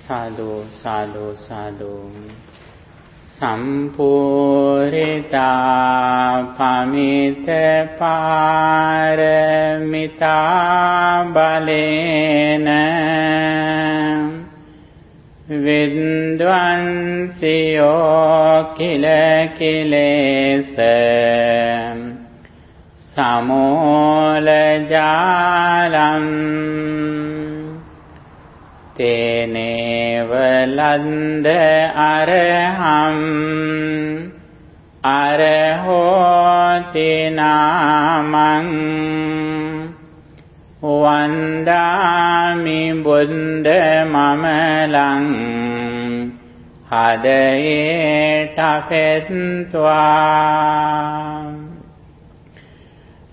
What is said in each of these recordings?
Sadhu, sadhu, sadhu. Sampurita pamita paramita balena vidvansiyo kila kilesa samola jalam teneva landa arham arahoti namang vandami buddha mamalang hadaye tapetva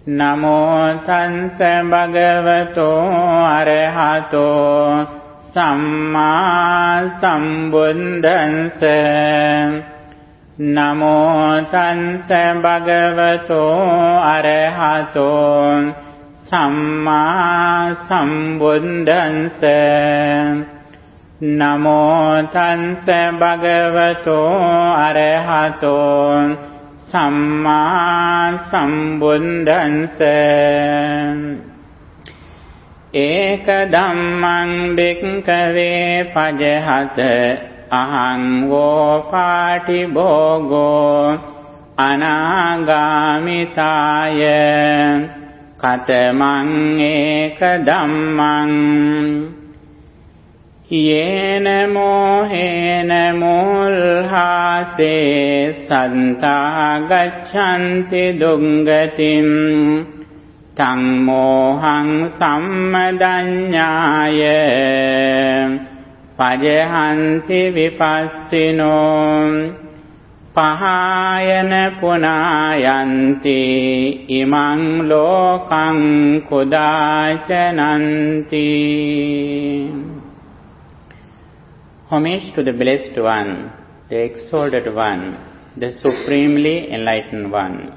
namo tansa bhagavato arahato Samma sambuddhansa Namo tansa bhagavato arahato Samma sambuddhansa Namo tansa bhagavato arahato Samma sambuddhansa Eka dhammang bhikkhave pajahata ahang vo patibhogo anagamitaya katamang eka dhammang yena mohena mulhase santa gachanti dungatim Tang mohang sammadanyaya pajahanti vipassino pahayana punayanti imang lokang kudacananti. Homage to the Blessed One, the Exalted One, the Supremely Enlightened One.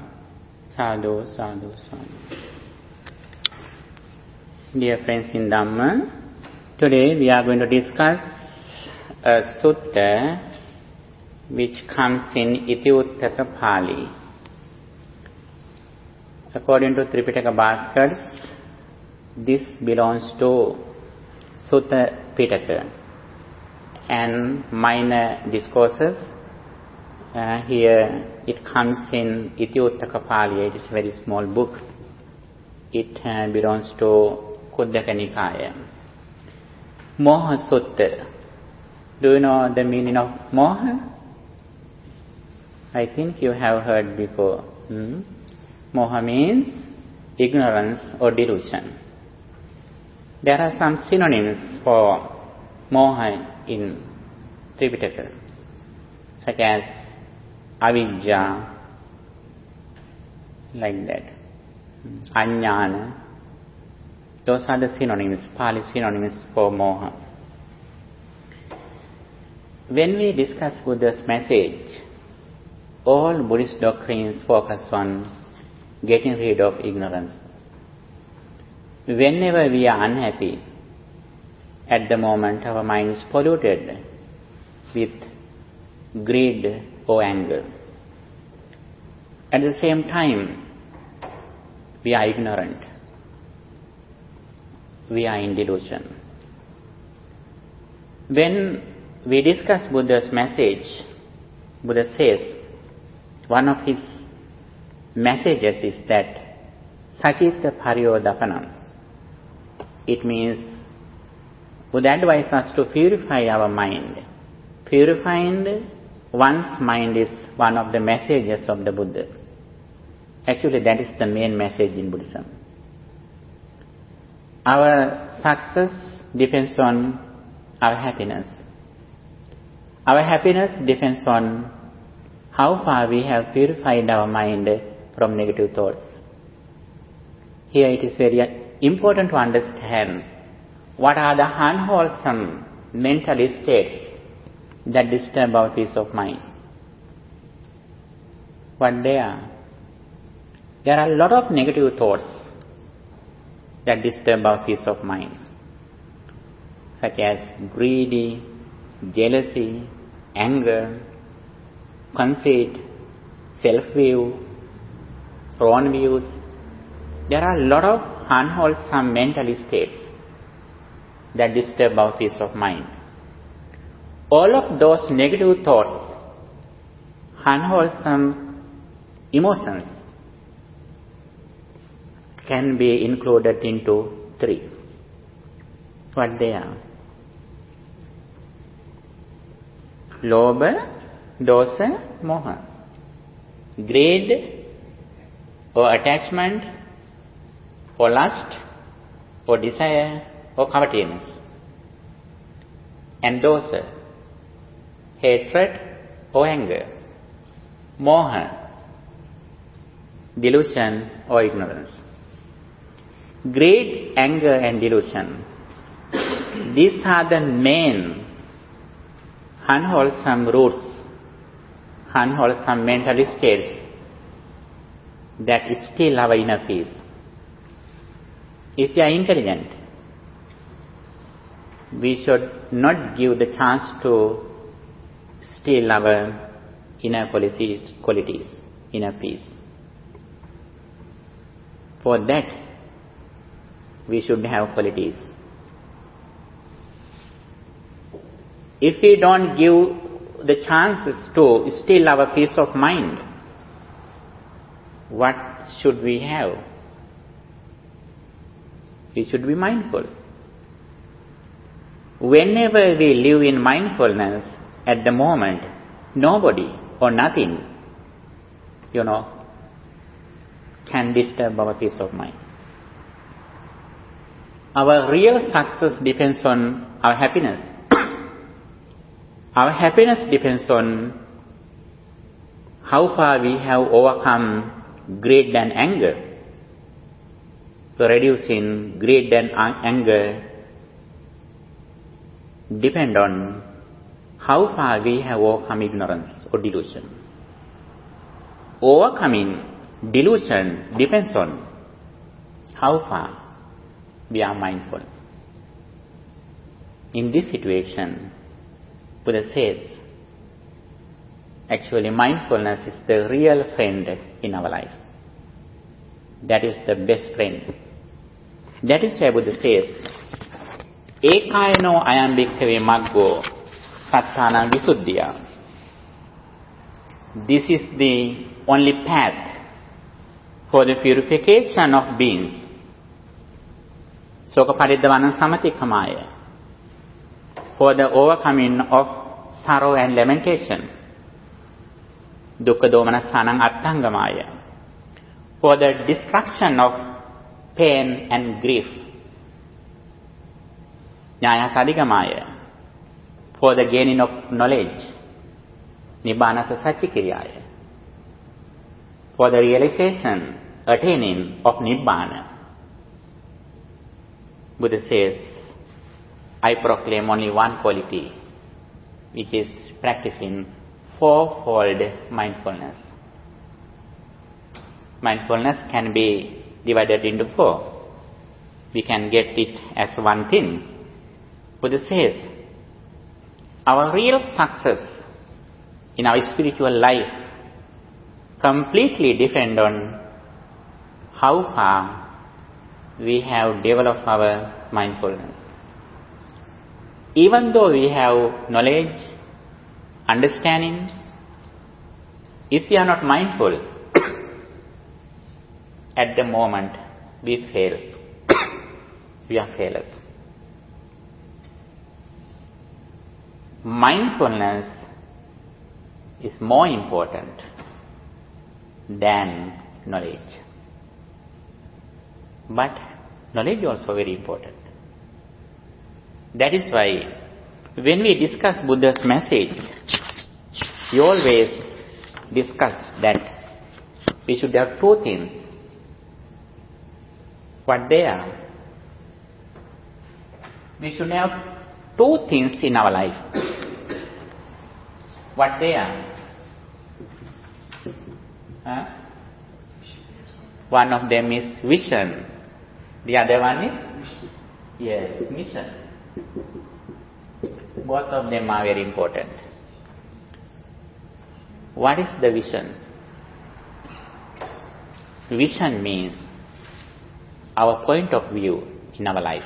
Sadhu, sadhu, sadhu. Dear friends in Dhamma, today we are going to discuss a sutta which comes in Iti-Uttaka Pali. According to Tripitaka Bhaskars, this belongs to Sutta Pitaka and minor discourses. Here it comes in Iti-Uttaka Pali. It is a very small book. It belongs to Khuddaka Nikaya. Moha Sutta. Do you know the meaning of Moha? I think you have heard before. Moha means ignorance or delusion. There are some synonyms for Moha in Tripitaka, such as avidya, like that, ajnana. Those are the synonyms, Pali synonyms for moha. When we discuss Buddha's message, all Buddhist doctrines focus on getting rid of ignorance. Whenever we are unhappy, at the moment our mind is polluted with greed or anger. At the same time, we are ignorant. We are in delusion. When we discuss Buddha's message, Buddha says, one of his messages is that Sacitta Pariyodapanam. It means Buddha advises us to purify our mind. Purifying one's mind is one of the messages of the Buddha. Actually, that is the main message in Buddhism. Our success depends on our happiness. Our happiness depends on how far we have purified our mind from negative thoughts. Here it is very important to understand what are the unwholesome mental states that disturb our peace of mind. What they are? There are a lot of negative thoughts that disturb our peace of mind, such as greedy, jealousy, anger, conceit, self-view, wrong views. There are a lot of unwholesome mental states that disturb our peace of mind. All of those negative thoughts, unwholesome emotions, can be included into 3. What they are? Lobha, dosa, moha. Greed or attachment or lust or desire or covetousness. And dosa, hatred or anger. Moha, delusion or ignorance. Greed, anger and delusion. These are the main unwholesome roots, unwholesome mental states that steal our inner peace. If we are intelligent, we should not give the chance to steal our inner qualities, inner peace. For that, we should have qualities. If we don't give the chances to steal our peace of mind, what should we have? We should be mindful. Whenever we live in mindfulness, at the moment, nobody or nothing, can disturb our peace of mind. Our real success depends on our happiness. Our happiness depends on how far we have overcome greed and anger. So reducing greed and anger depend on how far we have overcome ignorance or delusion. Overcoming delusion depends on how far we are mindful. In this situation, Buddha says, actually mindfulness is the real friend in our life. That is the best friend. That is why Buddha says, Ekayano ayam bhikkhave maggo satthana visuddhya. This is the only path for the purification of beings. Soka paridhavana samatikkamaya. For the overcoming of sorrow and lamentation. Dukkha domanassanam attangamaya. For the destruction of pain and grief. Nyaya sadigamaya. For the gaining of knowledge. Nibbanasa sachikiriyaya. For the realization, attaining of Nibbana. Buddha says, I proclaim only one quality, which is practicing fourfold mindfulness. Mindfulness can be divided into 4. We can get it as one thing. Buddha says, our real success in our spiritual life completely depends on how far we have developed our mindfulness. Even though we have knowledge, understanding, if we are not mindful, at the moment we fail. We are failures. Mindfulness is more important than knowledge. But knowledge is also very important. That is why when we discuss Buddha's message, we always discuss that we should have 2 things. What they are? We should have 2 things in our life. What they are? One of them is vision. The other one is mission. Both of them are very important. What is the vision? Vision means our point of view in our life,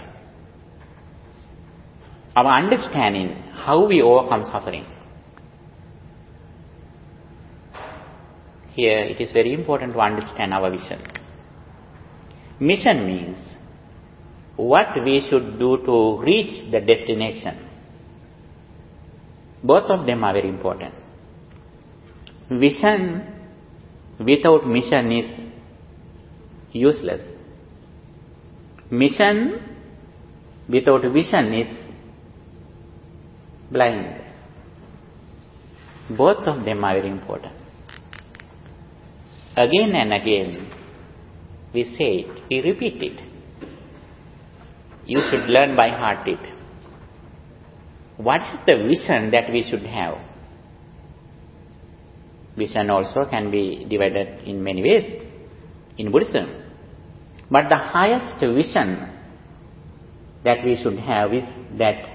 our understanding how we overcome suffering. Here it is very important to understand our vision. Mission means what we should do to reach the destination. Both of them are very important. Vision without mission is useless. Mission without vision is blind. Both of them are very important. Again and again, we say it, we repeat it. You should learn by heart it. What is the vision that we should have? Vision also can be divided in many ways in Buddhism. But the highest vision that we should have is that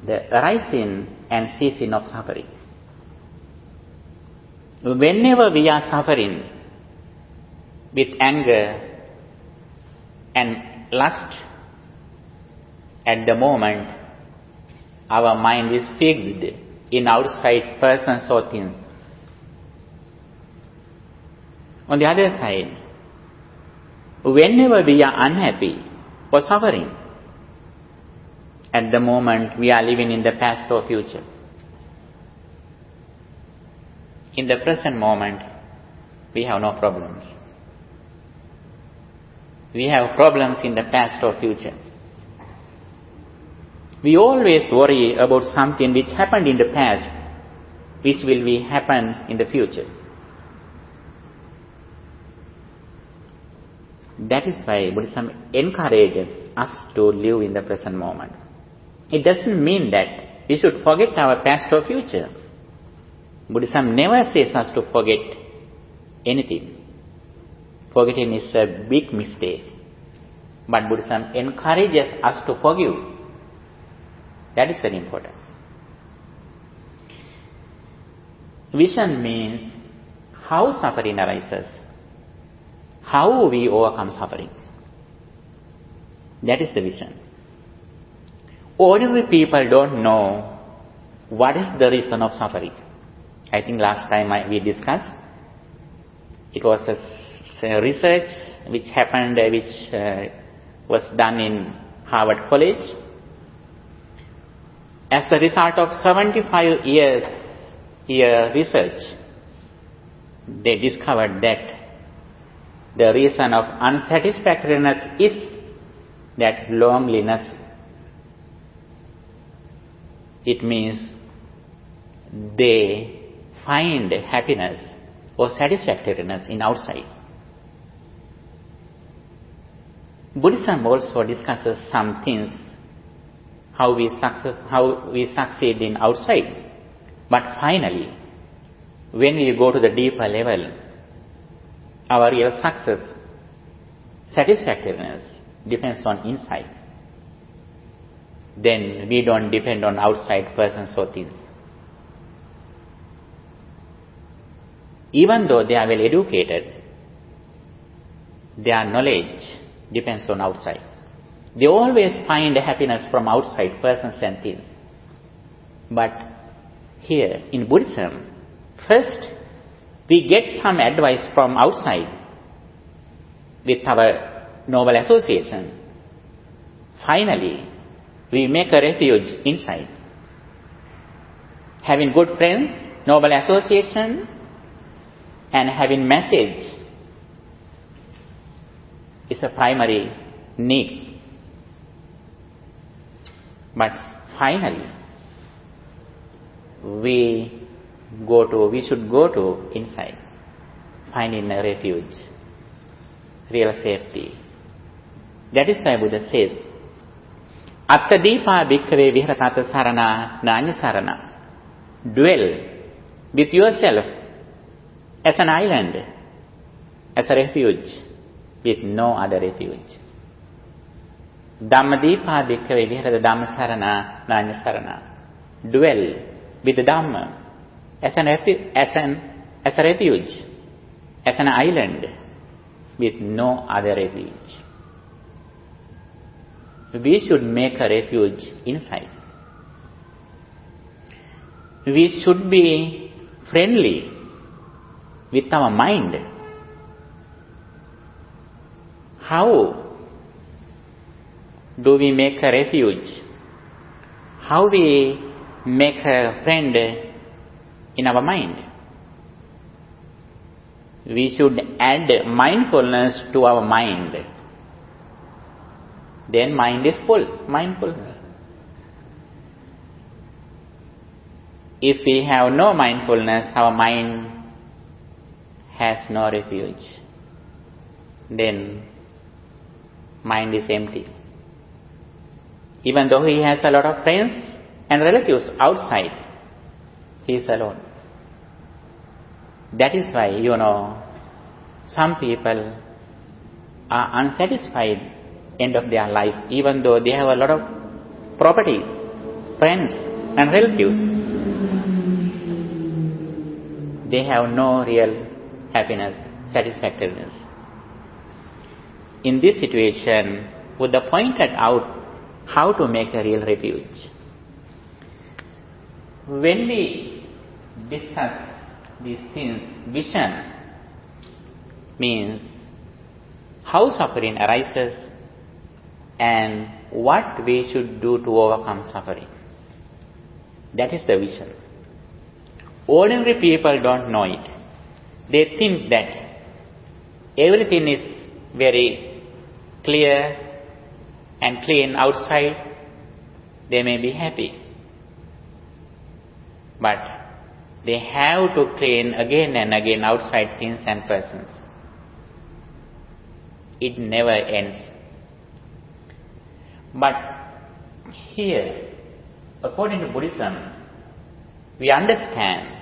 the arising and ceasing of suffering. Whenever we are suffering with anger and lust, at the moment our mind is fixed in outside persons or things. On the other side, whenever we are unhappy or suffering, at the moment we are living in the past or future. In the present moment, we have no problems. We have problems in the past or future. We always worry about something which happened in the past, which will happen in the future. That is why Buddhism encourages us to live in the present moment. It doesn't mean that we should forget our past or future. Buddhism never says us to forget anything. Forgetting is a big mistake. But Buddhism encourages us to forgive. That is very important. Vision means how suffering arises, how we overcome suffering. That is the vision. Ordinary people don't know what is the reason of suffering. I think last time we discussed, it was a research which happened, which was done in Harvard College. As the result of 75 years research, they discovered that the reason of unsatisfactoriness is that loneliness. It means they find happiness or satisfactoriness in outside. Buddhism also discusses some things, how we succeed in outside. But finally, when we go to the deeper level, our real success, satisfactoriness, depends on inside. Then we don't depend on outside persons or things. Even though they are well educated, their knowledge depends on outside. They always find happiness from outside persons and things. But here in Buddhism, first we get some advice from outside with our noble association. Finally, we make a refuge inside. Having good friends, noble association, and having message is a primary need. But finally, we should go to inside, finding a refuge, real safety. That is why Buddha says, Attadipa bhikkhave viharatata sarana nanya sarana. Dwell with yourself as an island, as a refuge, with no other refuge. Dhammadipa bhikkhave viharata dhammasarana nāñasarana. Dwell with the Dhamma as a refuge, as an island with no other refuge. We should make a refuge inside. We should be friendly with our mind. How do we make a refuge? How we make a friend in our mind? We should add mindfulness to our mind. Then mind is full, mindfulness. If we have no mindfulness, our mind has no refuge. Then mind is empty. Even though he has a lot of friends and relatives outside, he is alone. That is why, some people are unsatisfied end of their life, even though they have a lot of properties, friends and relatives. They have no real happiness, satisfactoriness. In this situation, Buddha pointed out how to make a real refuge. When we discuss these things, vision means how suffering arises and what we should do to overcome suffering. That is the vision. Ordinary people don't know it. They think that everything is very clear and clean outside. They may be happy. But they have to clean again and again outside things and persons. It never ends. But here, according to Buddhism, we understand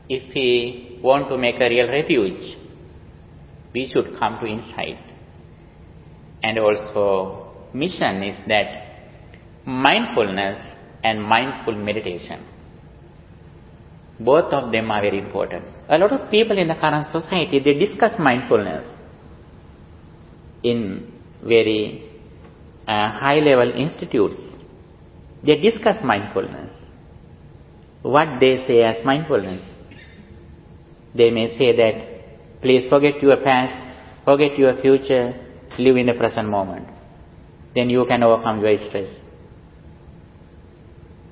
if we want to make a real refuge, we should come to inside. And also, mission is that mindfulness and mindful meditation, both of them are very important. A lot of people in the current society, they discuss mindfulness in very high-level institutes. They discuss mindfulness. What they say as mindfulness? They may say that, please forget your past, forget your future, live in the present moment. Then you can overcome your stress.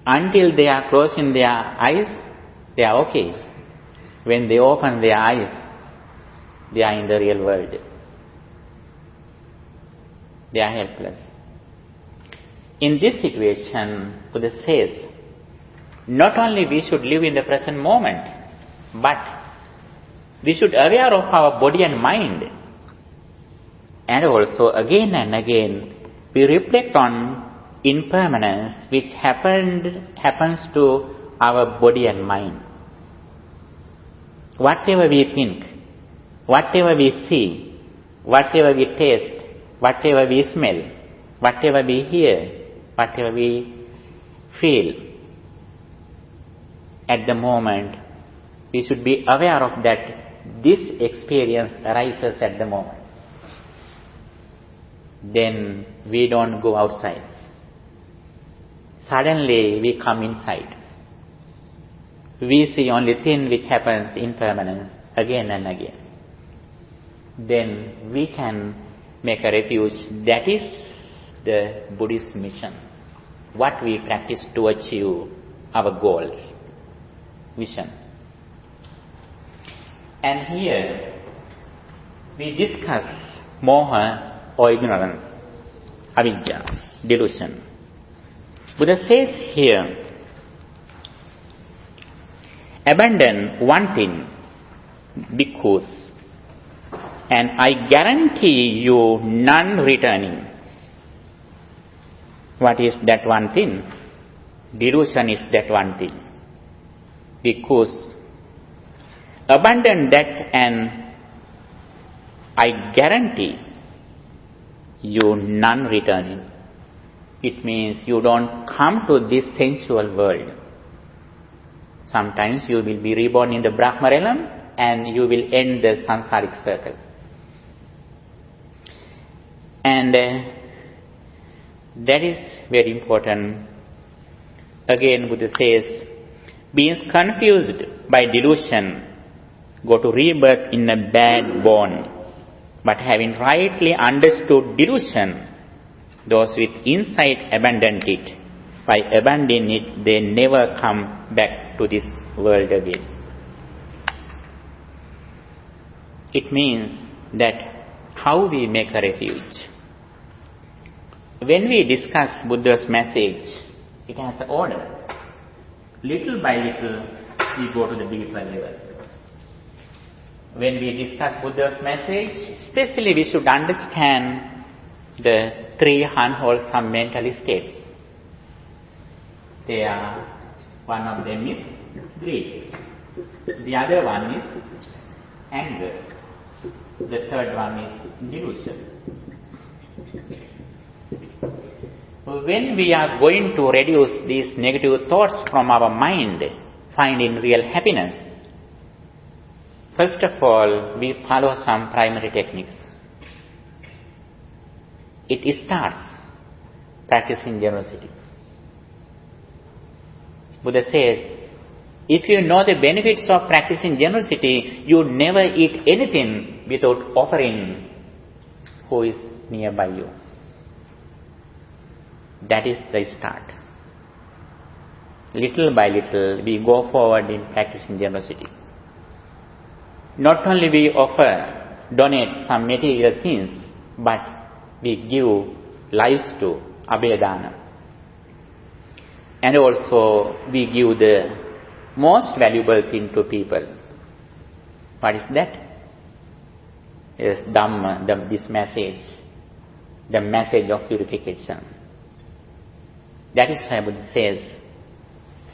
Until they are closing their eyes, they are okay. When they open their eyes, they are in the real world. They are helpless. In this situation, Buddha says, not only we should live in the present moment, but we should be aware of our body and mind. And also again and again, we reflect on impermanence which happens to our body and mind. Whatever we think, whatever we see, whatever we taste, whatever we smell, whatever we hear, whatever we feel, at the moment, we should be aware of that this experience arises at the moment. Then we don't go outside. Suddenly we come inside. We see only thing which happens in permanence again and again. Then we can make a refuge. That is the Buddhist mission. What we practice to achieve our goals. Vision. And here we discuss Moha or ignorance, avidya, delusion. Buddha says here, abandon one thing, bhikkhus, and I guarantee you none returning. What is that one thing? Delusion is that one thing. Bhikkhus, abandon that and I guarantee you none returning. It means you don't come to this sensual world. Sometimes you will be reborn in the Brahma realm and you will end the samsaric circle. And that is very important. Again, Buddha says, beings confused by delusion go to rebirth in a bad born, but having rightly understood delusion, those with insight abandon it. By abandoning it, they never come back to this world again. It means that how we make a refuge. When we discuss Buddha's message, it has an order. Little by little, we go to the deeper level. When we discuss Buddha's message, especially we should understand the 3 unwholesome mental states. One of them is greed. The other one is anger. The third one is delusion. When we are going to reduce these negative thoughts from our mind, finding real happiness, first of all, we follow some primary techniques. It starts practicing generosity. Buddha says, if you know the benefits of practicing generosity, you never eat anything without offering who is nearby you. That is the start. Little by little, we go forward in practicing generosity. Not only we donate some material things, but we give lives to Abhayadana. And also, we give the most valuable thing to people. What is that? Is Dhamma, this message, the message of purification. That is why Buddha says,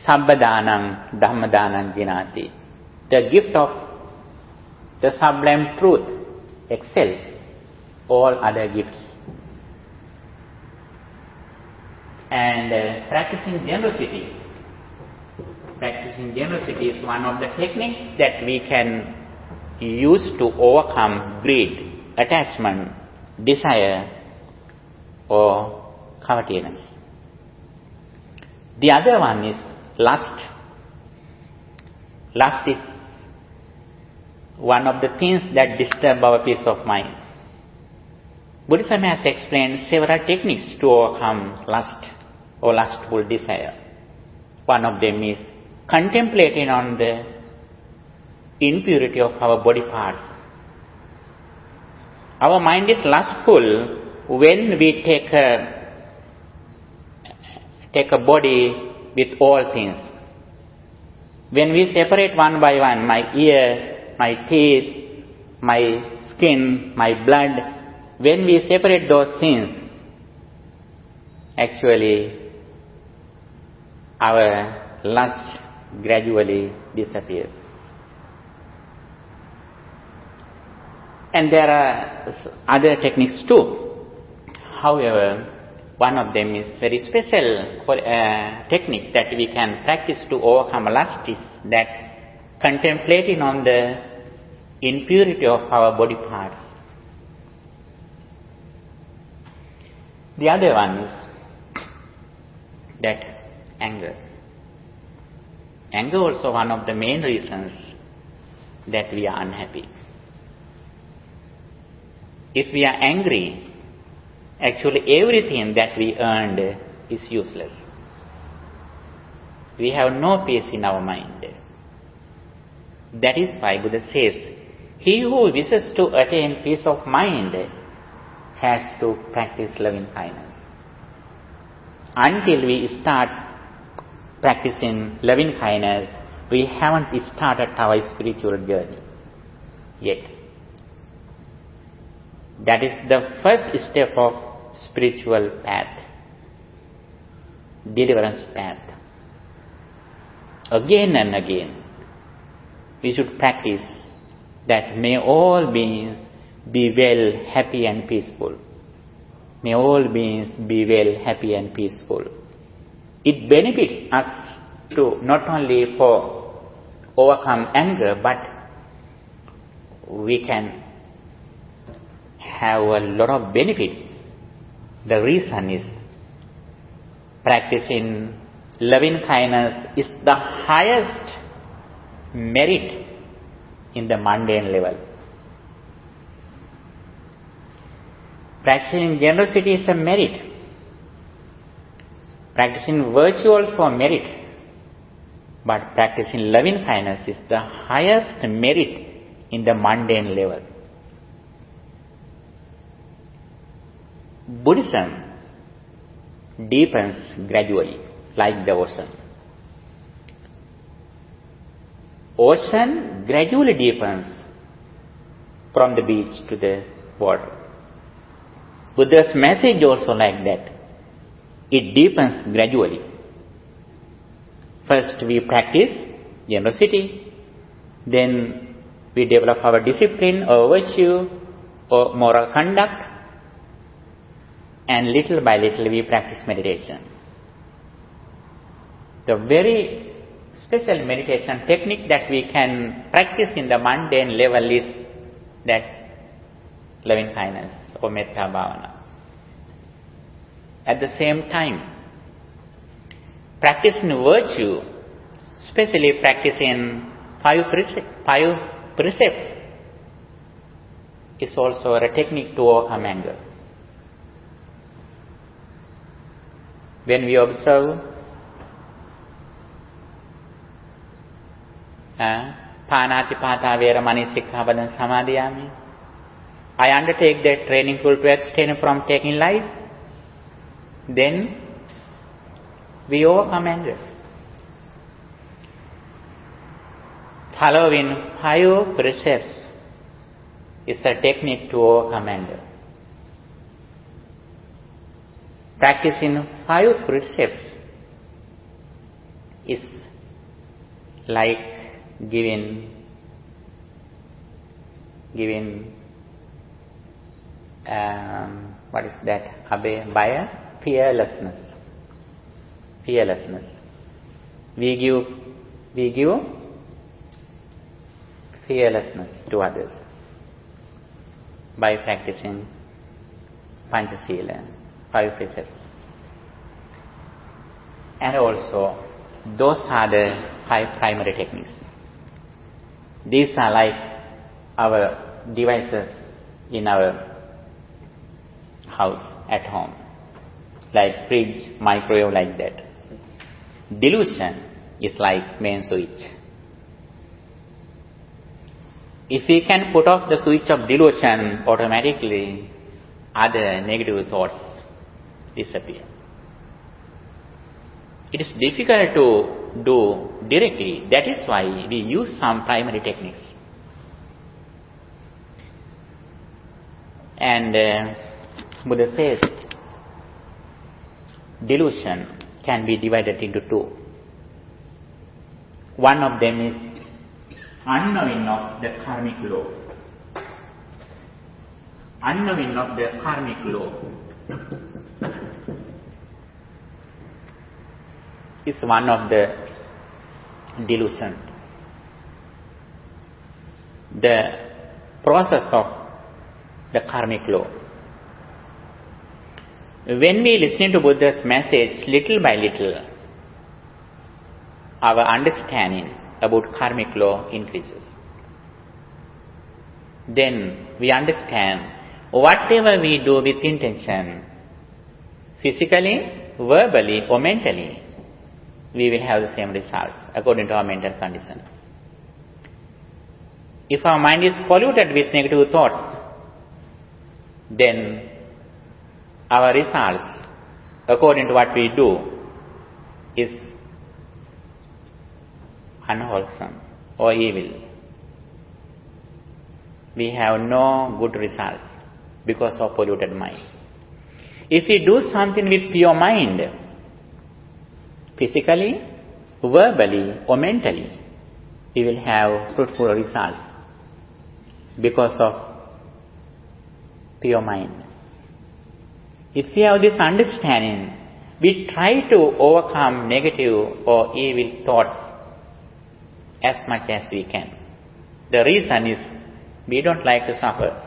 Sabbadhanam Dhammadhanam Jinati. The gift of the sublime truth excels all other gifts. And practicing generosity is one of the techniques that we can use to overcome greed, attachment, desire, or covetousness. The other one is lust. Lust is one of the things that disturb our peace of mind. Buddhism has explained several techniques to overcome lust or lustful desire. One of them is contemplating on the impurity of our body parts. Our mind is lustful when we take a body with all things. When we separate one by one, my ear, my teeth, my skin, my blood, when we separate those things, actually our lust gradually disappears. And there are other techniques too. However, one of them is very special technique that we can practice to overcome lust is that contemplating on the impurity of our body parts. The other one is that anger. Anger also one of the main reasons that we are unhappy. If we are angry, actually everything that we earned is useless. We have no peace in our mind. That is why Buddha says, he who wishes to attain peace of mind has to practice loving kindness. Until we start practicing loving kindness, we haven't started our spiritual journey yet. That is the first step of spiritual path, deliverance path. Again and again, we should practice that may all beings be well, happy and peaceful. May all beings be well, happy and peaceful. It benefits us to not only for overcome anger, but we can have a lot of benefits. The reason is practicing loving kindness is the highest merit in the mundane level. Practicing generosity is a merit. Practicing virtue also a merit. But practicing loving kindness is the highest merit in the mundane level. Buddhism deepens gradually, like the ocean. Ocean gradually deepens from the beach to the water. Buddha's message also like that. It deepens gradually. First we practice generosity, then we develop our discipline or virtue or moral conduct, and little by little we practice meditation. The very special meditation technique that we can practice in the mundane level is that loving kindness or metta bhavana. At the same time, practicing virtue, especially practicing five precepts, is also a technique to overcome anger. When we observe Panatipata Veramani Sikkhapadan Samadhiyami, I undertake that training tool to abstain from taking life, then we overcome anger. Following five precepts is a technique to overcome anger. Practicing five precepts is like giving what is that? Abhaya? Fearlessness. We give fearlessness to others by practicing Panchasila, five precepts. And also, those are the five primary techniques. These are like our devices in our house, at home, like fridge, microwave, like that. Delusion is like main switch. If we can put off the switch of delusion, automatically other negative thoughts disappear. It is difficult to do directly. That is why we use some primary techniques. And Buddha says delusion can be divided into two. One of them is unknowing of the karmic law. Unknowing of the karmic law is one of the delusion. The process of the karmic law. When we listen to Buddha's message, little by little, our understanding about karmic law increases. Then we understand whatever we do with intention, physically, verbally or mentally, we will have the same results according to our mental condition. If our mind is polluted with negative thoughts, then our results according to what we do is unwholesome or evil. We have no good results because of polluted mind. If we do something with pure mind, physically, verbally or mentally, we will have fruitful results because of pure mind. If we have this understanding, we try to overcome negative or evil thoughts as much as we can. The reason is we don't like to suffer.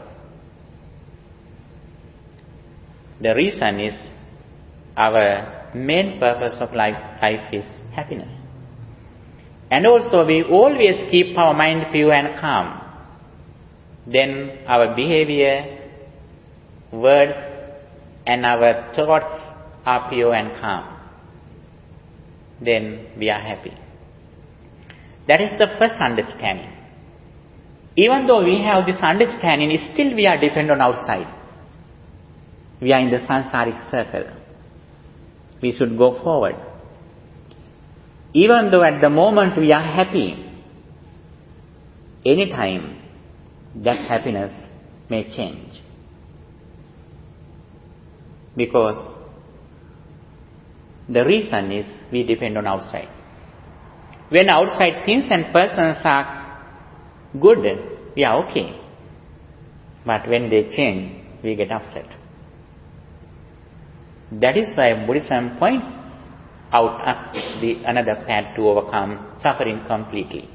The reason is our main purpose of life is happiness. And also we always keep our mind pure and calm. Then our behavior, words, and our thoughts are pure and calm. Then we are happy. That is the first understanding. Even though we have this understanding, still we are dependent on outside. We are in the samsaric circle. We should go forward. Even though at the moment we are happy, anytime that happiness may change. Because the reason is we depend on outside. When outside things and persons are good, we are okay. But when they change, we get upset. That is why Buddhism points out us another path to overcome suffering completely.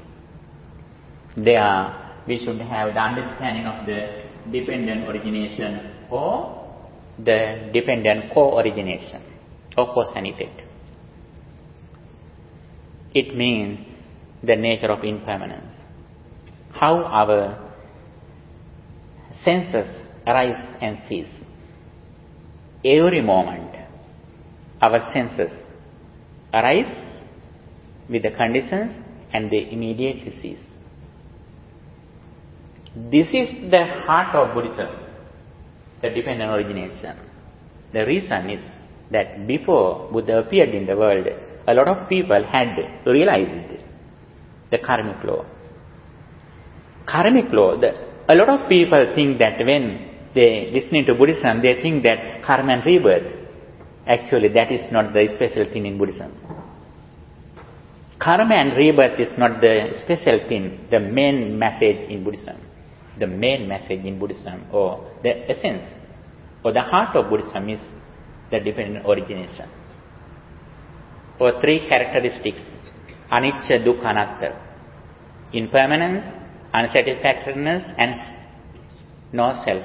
There, we should have the understanding of the dependent origination or the dependent co-origination or co-sanitate. It means the nature of impermanence. How our senses arise and cease. Every moment, our senses arise with the conditions and they immediately cease. This is the heart of Buddhism, the dependent origination. The reason is that before Buddha appeared in the world, a lot of people had realized the karmic law. Karmic law, a lot of people think that when they listening to Buddhism, they think that karma and rebirth. Actually, that is not the special thing in Buddhism. Karma and rebirth is not the special thing, the main message in Buddhism. The main message in Buddhism, or the essence, or the heart of Buddhism is the dependent origination. Or three characteristics: anicca, dukkha, anatta. Impermanence, unsatisfactoriness, and no self.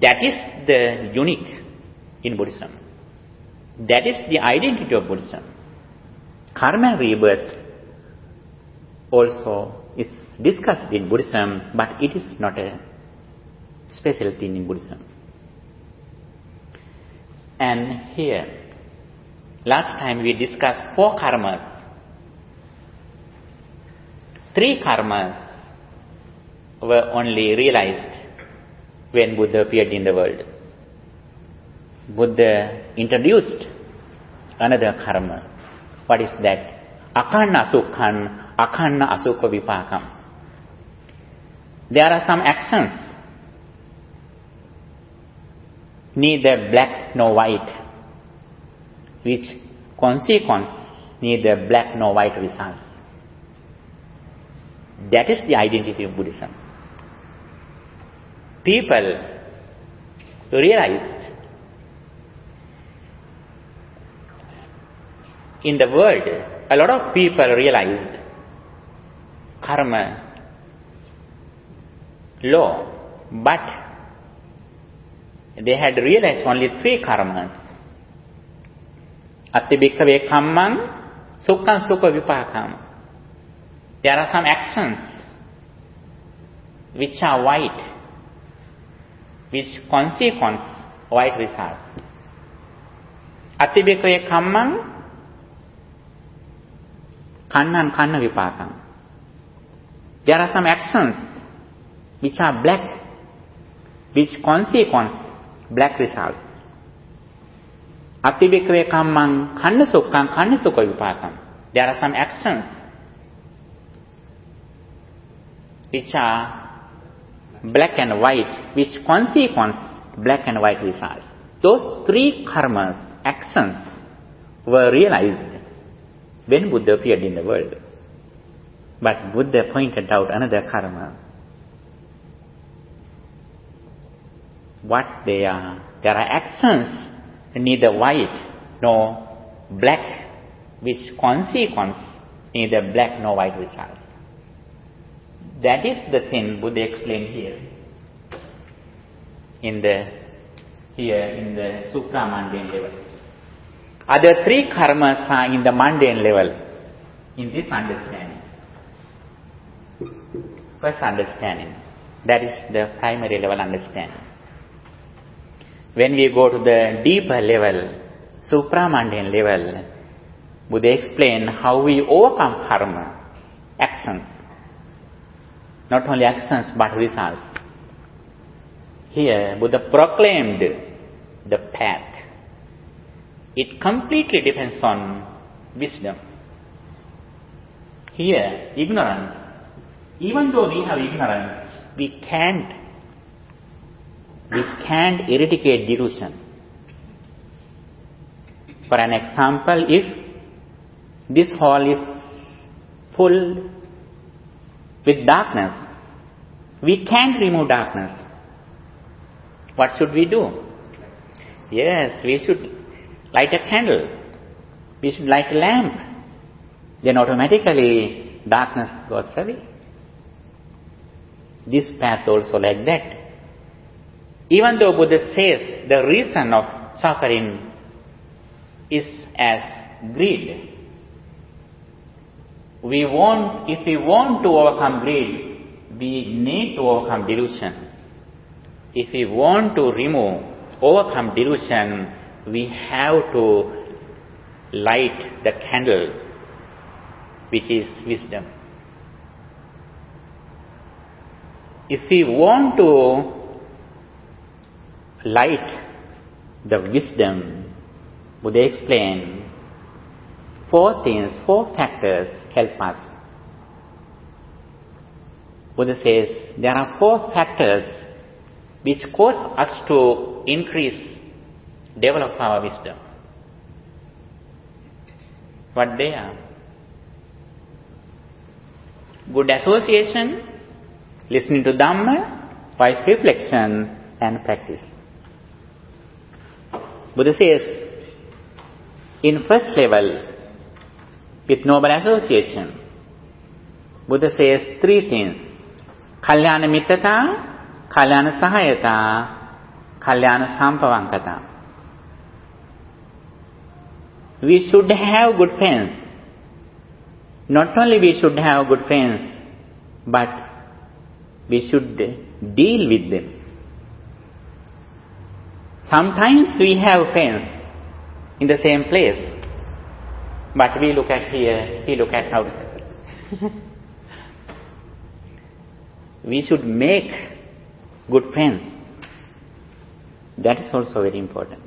That is the unique in Buddhism. That is the identity of Buddhism. Karma and rebirth also is discussed in Buddhism, but it is not a special thing in Buddhism. And here, last time we discussed 4 karmas. 3 karmas were only realized when Buddha appeared in the world. Buddha introduced another karma. What is that? Akanna sukhan, akanna asukha vipakam. There are some actions, neither black nor white, which consequence neither black nor white results. That is the identity of Buddhism. People realized in the world, a lot of people realized karma law, but they had realized only 3 karmas. Atti bhikkhave kammam sukkhaṃ sukha vipākam. There are some actions which are white, which consequence white results. Atti bhikkhave kammam kannan kanna vipākam. There are some actions which are black, which consequence black results. Atti bhikkhave kammam kanna sukhaṃ kanna sukha vipākam. There are some actions which are black and white, which consequence black and white results. Those 3 karmas, actions, were realized when Buddha appeared in the world. But Buddha pointed out another karma. what they are. There are actions, neither white nor black, which consequence neither black nor white result. That is the thing Buddha explained here. In the supramundane level. Other three karmas are in the mundane level, in this understanding. First understanding, that is the primary level understanding. When we go to the deeper level, supramundane level, Buddha explained how we overcome karma, actions. Not only actions but results. Here, Buddha proclaimed the path. It completely depends on wisdom. Here, ignorance. Even though we have ignorance, we can't eradicate delusion. For an example, if this hall is full with darkness, we can't remove darkness. What should we do? Yes, we should light a candle. We should light a lamp. Then automatically darkness goes away. This path also like that. Even though Buddha says the reason of suffering is as greed, if we want to overcome greed, we need to overcome delusion. If we want to overcome delusion, we have to light the candle, which is wisdom. If we want to light the wisdom, Buddha explained four factors help us. Buddha says there are 4 factors which cause us to develop our wisdom. What they are? Good association, listening to Dhamma, wise reflection, and practice. Buddha says, in first level, with noble association, Buddha says 3 things. Kalyana mittata, kalyana sahayata, kalyana sampavankata. We should have good friends. Not only we should have good friends, but we should deal with them. Sometimes we have friends in the same place, but we look at here, he look at outside. We should make good friends. That is also very important.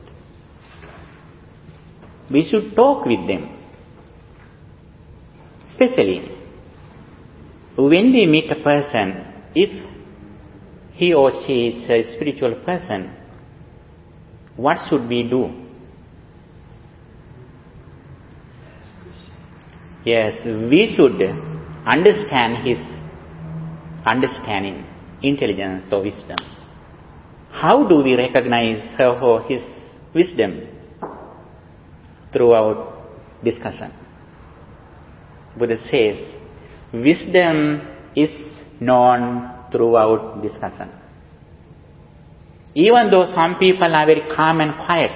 We should talk with them. Especially when we meet a person, if he or she is a spiritual person, what should we do? Yes, we should understand his understanding, intelligence or wisdom. How do we recognize her or his wisdom? Throughout discussion. Buddha says, wisdom is known throughout discussion. Even though some people are very calm and quiet,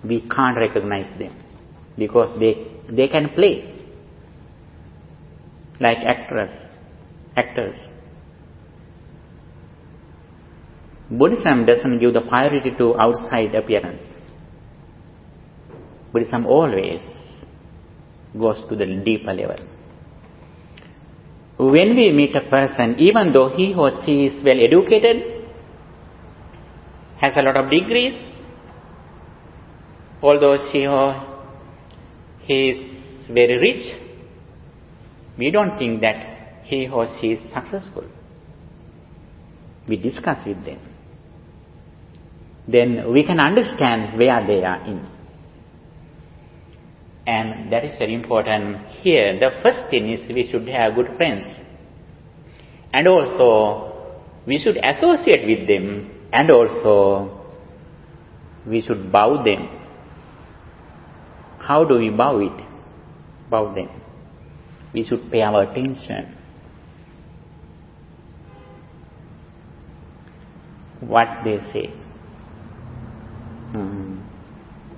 we can't recognize them because they can play like actors. Buddhism doesn't give the priority to outside appearance. Buddhism always goes to the deeper level. When we meet a person, even though he or she is well educated, has a lot of degrees, although she or he is very rich, we don't think that he or she is successful. We discuss with them. Then we can understand where they are in. And that is very important here. The first thing is we should have good friends. And also, we should associate with them And also, we should bow them. How do we bow it? Bow them. We should pay our attention. What they say.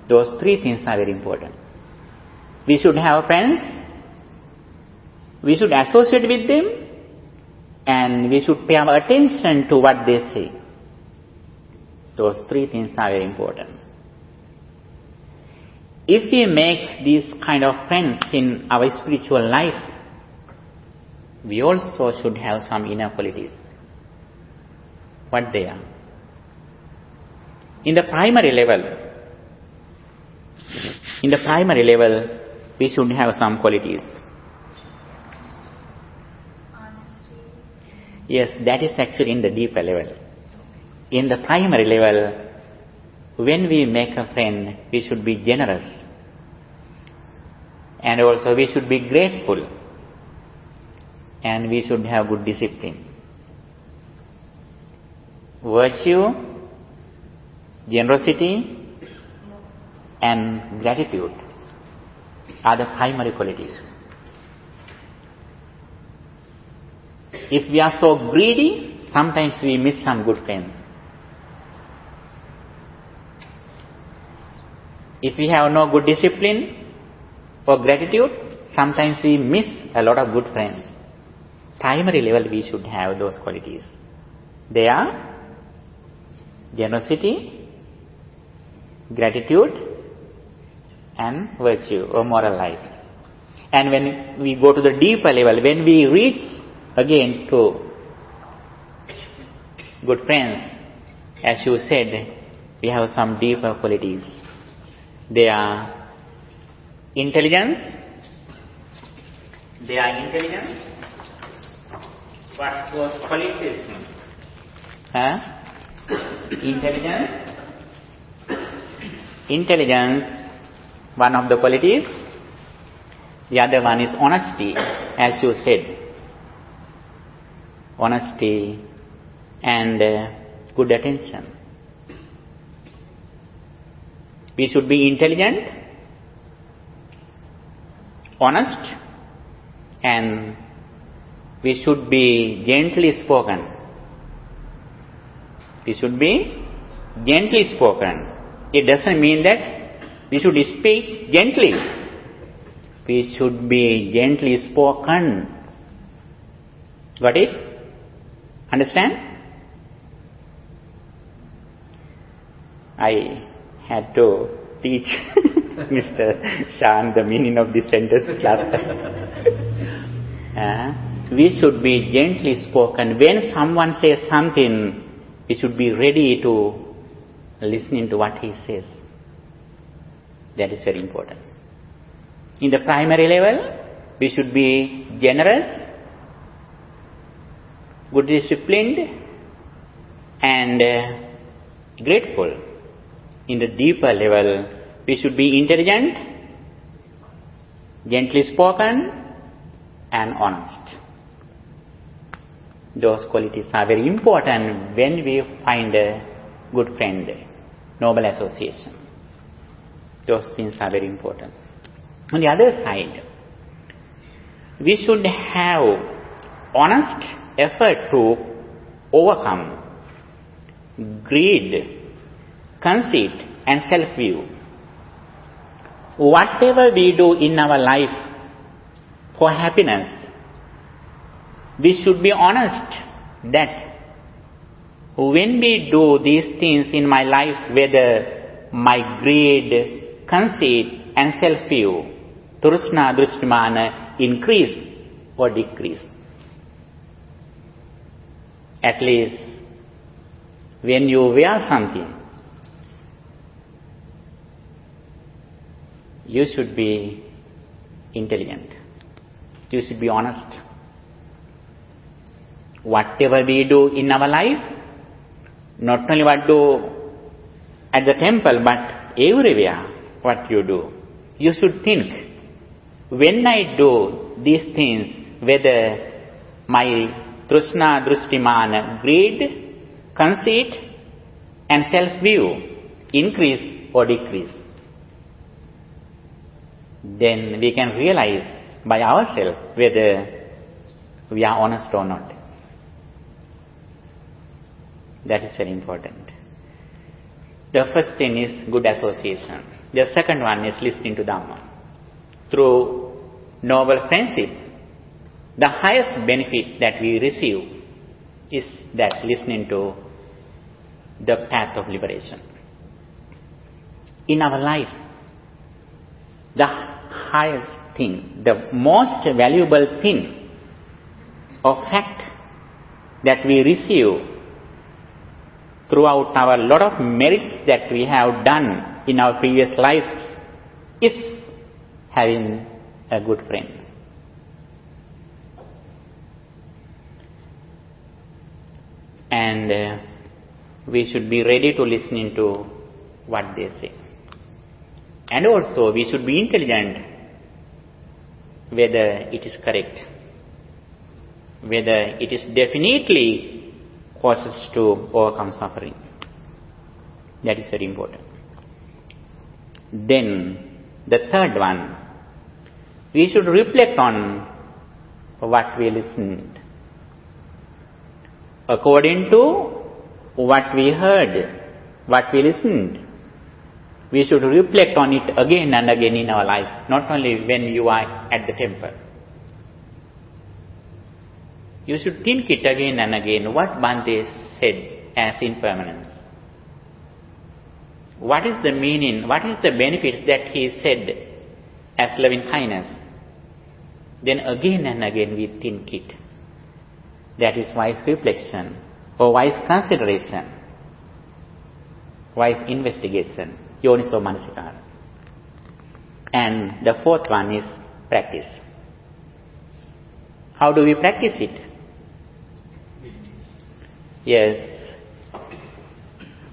Those three things are very important. We should have friends. We should associate with them. And we should pay our attention to what they say. Those three things are very important. If we make these kind of friends in our spiritual life, we also should have some inner qualities. What they are? In the primary level, we should have some qualities. Honesty. Yes, that is actually in the deeper level. In the primary level, when we make a friend, we should be generous. And also we should be grateful. And we should have good discipline. Virtue, generosity, and gratitude are the primary qualities. If we are so greedy, sometimes we miss some good friends. If we have no good discipline or gratitude, sometimes we miss a lot of good friends. Primary level, we should have those qualities. They are generosity, gratitude, and virtue or moral life. And when we go to the deeper level, when we reach again to good friends, as you said, we have some deeper qualities. They are intelligence. What was qualities? Intelligence, one of the qualities. The other one is honesty, as you said. Honesty and good attention. We should be intelligent, honest, and we should be gently spoken. We should be gently spoken. It doesn't mean that we should speak gently. We should be gently spoken. Got it? Understand? I had to teach Mr. Shan the meaning of this sentence last time. We should be gently spoken. When someone says something, we should be ready to listen to what he says. That is very important. In the primary level, we should be generous, good disciplined, and grateful. In the deeper level, we should be intelligent, gently spoken, and honest. Those qualities are very important when we find a good friend, noble association. Those things are very important. On the other side, we should have honest effort to overcome greed, conceit, and self-view. Whatever we do in our life for happiness, we should be honest that when we do these things in my life, whether my greed, conceit, and self-view, trishna, drishtimana, increase or decrease. At least when you wear something, you should be intelligent. You should be honest. Whatever we do in our life, not only what do at the temple, but everywhere what you do, you should think, when I do these things, whether my trishna, drishtimana, greed, conceit, and self-view increase or decrease, then we can realize by ourselves whether we are honest or not. That is very important. The first thing is good association. The second one is listening to Dhamma. Through noble friendship, the highest benefit that we receive is that listening to the path of liberation. In our life, the highest thing, the most valuable thing or fact that we receive throughout our lot of merits that we have done in our previous lives is having a good friend. And we should be ready to listen to what they say. And also we should be intelligent whether it is correct, whether it is definitely causes to overcome suffering. That is very important. Then the third one, we should reflect on what we listened. According to what we heard, what we listened, we should reflect on it again and again in our life, not only when you are at the temple. You should think it again and again, what Bhante said as impermanence. What is the meaning, what is the benefits that he said as loving kindness? Then again and again we think it. That is wise reflection or wise consideration, wise investigation, yoniso manasikara. And the fourth one is practice. How do we practice it? Yes,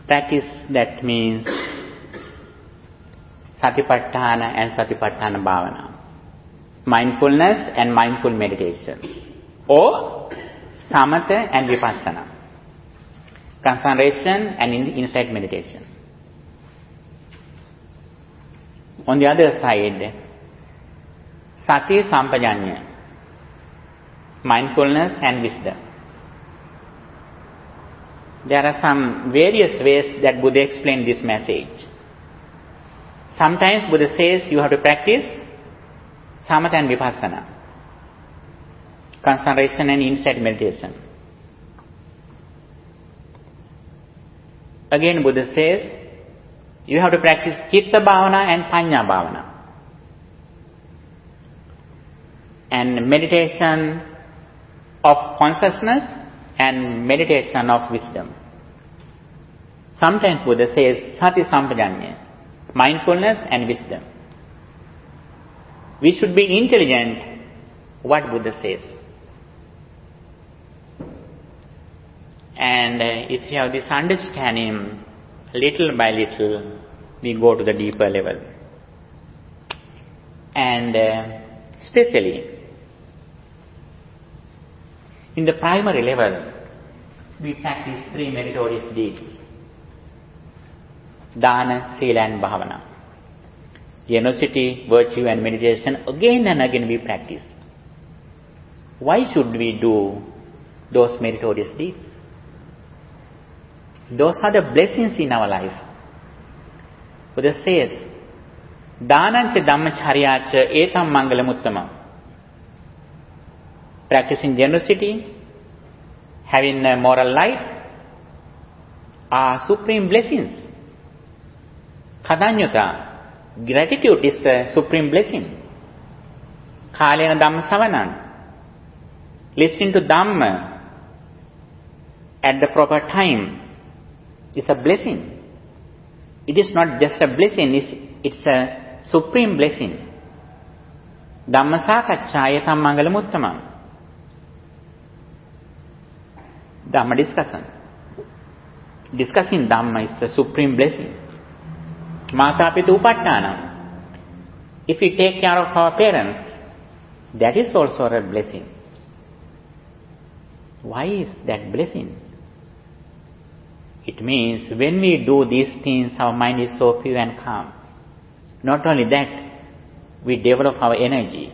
practice, that means satipatthana and satipatthana bhavana, mindfulness and mindful meditation, or samatha and vipassana, concentration and insight meditation. On the other side, sati sampajanya, mindfulness and wisdom. There are some various ways that Buddha explained this message. Sometimes Buddha says you have to practice samatha and vipassana, concentration and insight meditation. Again Buddha says you have to practice citta bhavana and panya bhavana, and meditation of consciousness and meditation of wisdom. Sometimes Buddha says sati sampajanya, mindfulness and wisdom. We should be intelligent what Buddha says. And if you have this understanding, little by little we go to the deeper level. And especially in the primary level, we practice three meritorious deeds: dana, sila and bhavana. Generosity, virtue and meditation, again and again we practice. Why should we do those meritorious deeds? Those are the blessings in our life. Buddha says, Dhanancha dhammacharyacha etam mangalamuttamam. Practicing generosity, having a moral life, are supreme blessings. Kadanyuta, gratitude is a supreme blessing. Kalena dhamma savanam, listening to Dhamma at the proper time is a blessing. It is not just a blessing, it's a supreme blessing. Dhamma sakaccha etam mangalamuttamam. Dhamma discussion. Discussing Dhamma is a supreme blessing. Mata pita upattanam. If we take care of our parents, that is also a blessing. Why is that blessing? It means when we do these things, our mind is so pure and calm. Not only that, we develop our energy.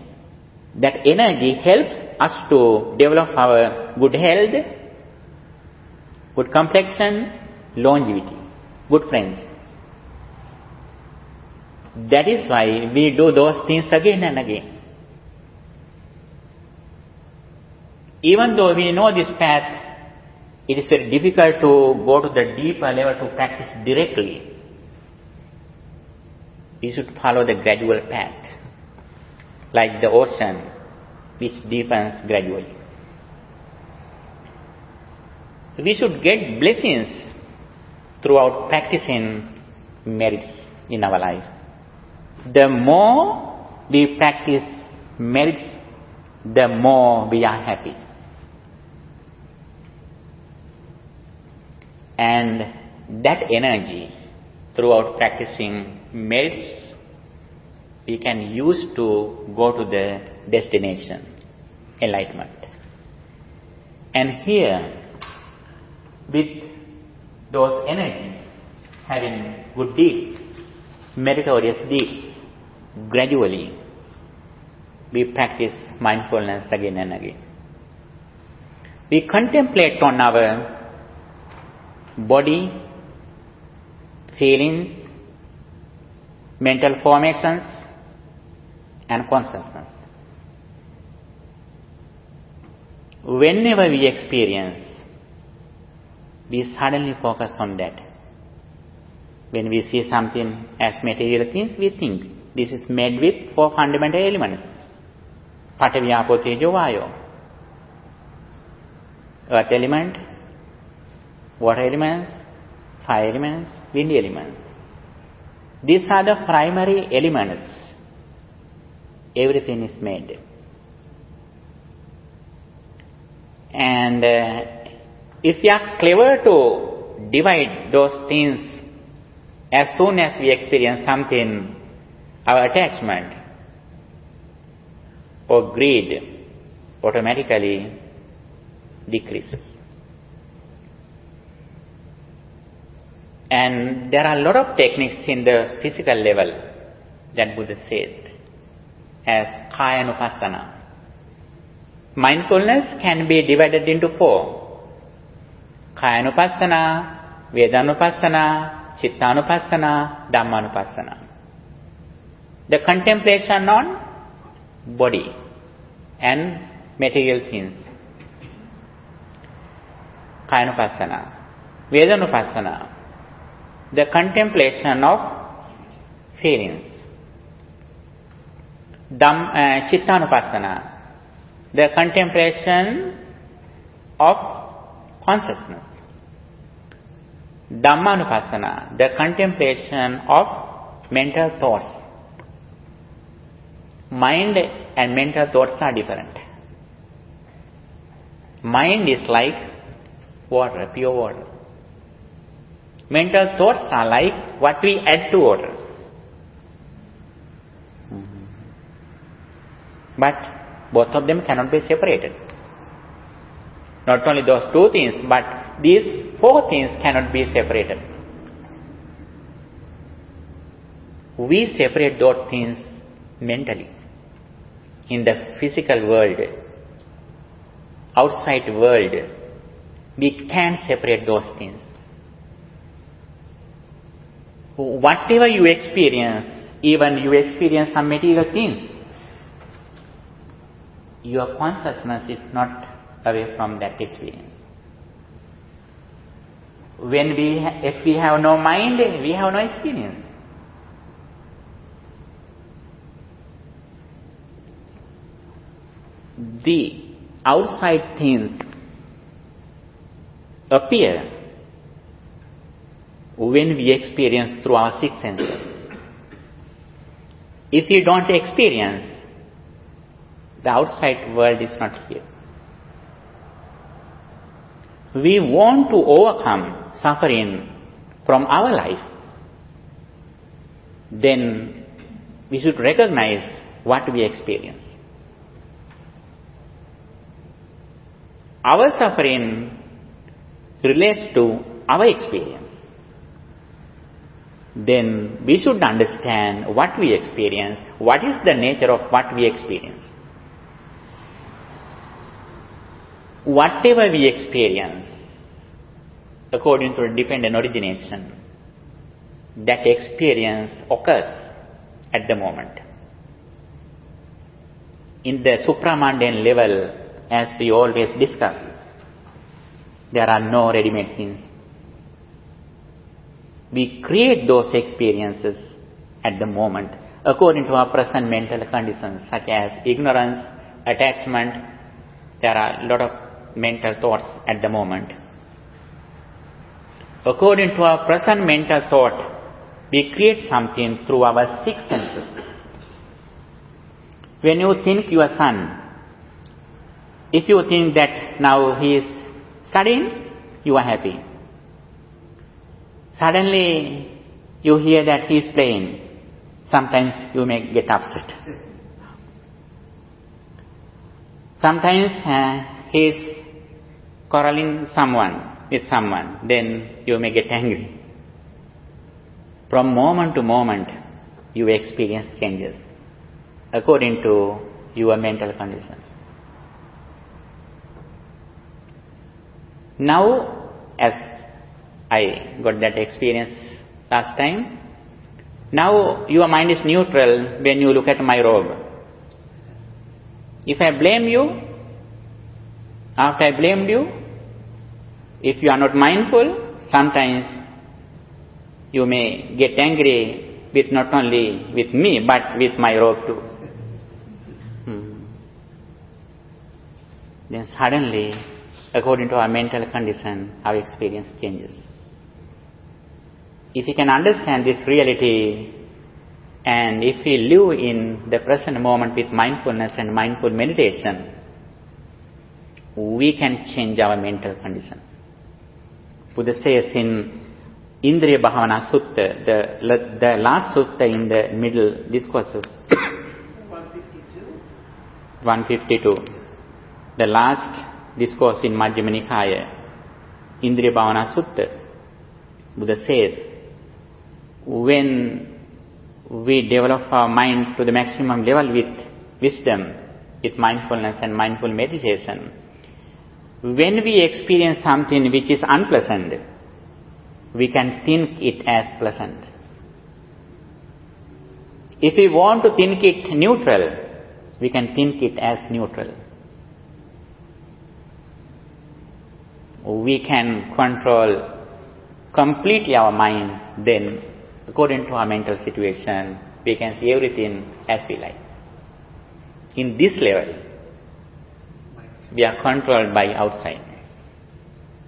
That energy helps us to develop our good health, good complexion, longevity, good friends. That is why we do those things again and again. Even though we know this path, it is very difficult to go to the deeper level to practice directly. We should follow the gradual path, like the ocean, which deepens gradually. We should get blessings throughout practicing merits in our life. The more we practice merits, the more we are happy. And that energy, throughout practicing merits, we can use to go to the destination, enlightenment. And here, with those energies, having good deeds, meritorious deeds, gradually we practice mindfulness again and again. We contemplate on our body, feelings, mental formations, and consciousness. Whenever we experience, we suddenly focus on that. When we see something as material things, we think this is made with 4 fundamental elements. Patavi, Apo, Tejo, Vayo. Earth element, water elements, fire elements, wind elements. These are the primary elements. Everything is made. And if we are clever to divide those things, as soon as we experience something, our attachment or greed automatically decreases. And there are a lot of techniques in the physical level that Buddha said as Kayanupassana. Mindfulness can be divided into 4. Kayanupassana, Vedanupassana, Chittanupassana, Dhammanupassana. The contemplation on body and material things. Kayanupassana. Vedanupassana. The contemplation of feelings. Chittanupassana. The contemplation of consciousness. Dhammanupassana, the contemplation of mental thoughts. Mind and mental thoughts are different. Mind is like water, pure water. Mental thoughts are like what we add to water. But both of them cannot be separated. Not only those 2 things, but these 4 things cannot be separated. We separate those things mentally. In the physical world, outside world, we can separate those things. Whatever you experience, even you experience some material things, your consciousness is not away from that experience. If we have no mind, we have no experience. The outside things appear when we experience through our 6 senses. If you don't experience, the outside world is not here. We want to overcome suffering from our life. Then we should recognize what we experience. Our suffering relates to our experience. Then we should understand what we experience, what is the nature of what we experience. Whatever we experience, according to dependent origination, that experience occurs at the moment. In the supramundane level, as we always discuss, there are no ready-made things. We create those experiences at the moment according to our present mental conditions, such as ignorance, attachment. There are a lot of mental thoughts at the moment. According to our present mental thought, we create something through our six senses. When you think your son, if you think that now he is studying, you are happy. Suddenly you hear that he is playing. Sometimes you may get upset. Sometimes he is quarreling with someone, then you may get angry. From moment to moment, you experience changes according to your mental condition. Now, as I got that experience last time, now your mind is neutral when you look at my robe. If I blame you, after I blamed you, if you are not mindful, sometimes you may get angry with not only with me, but with my robe too. Then suddenly, according to our mental condition, our experience changes. If we can understand this reality, and if we live in the present moment with mindfulness and mindful meditation, we can change our mental condition. Buddha says in Indriya Bhavana Sutta, the last sutta in the middle discourses, 152, the last discourse in Majjhima Nikaya, Indriya Bhavana Sutta, Buddha says, when we develop our mind to the maximum level with wisdom, with mindfulness and mindful meditation, when we experience something which is unpleasant, we can think it as pleasant. If we want to think it neutral, we can think it as neutral. We can control completely our mind, then according to our mental situation, we can see everything as we like. In this level, we are controlled by outside.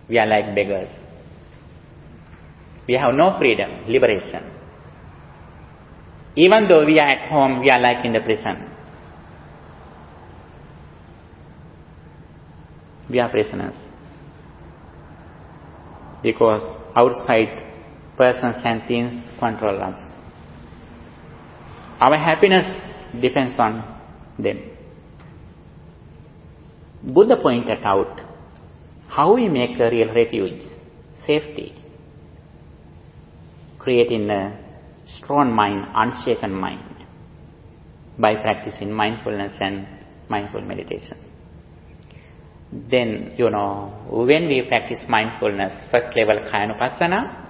We are like beggars. We have no freedom, liberation. Even though we are at home, we are like in the prison. We are prisoners. Because outside persons and things control us. Our happiness depends on them. Buddha pointed out how we make a real refuge, safety, creating a strong mind, unshaken mind, by practicing mindfulness and mindful meditation. Then, when we practice mindfulness, first level Kayanupassana,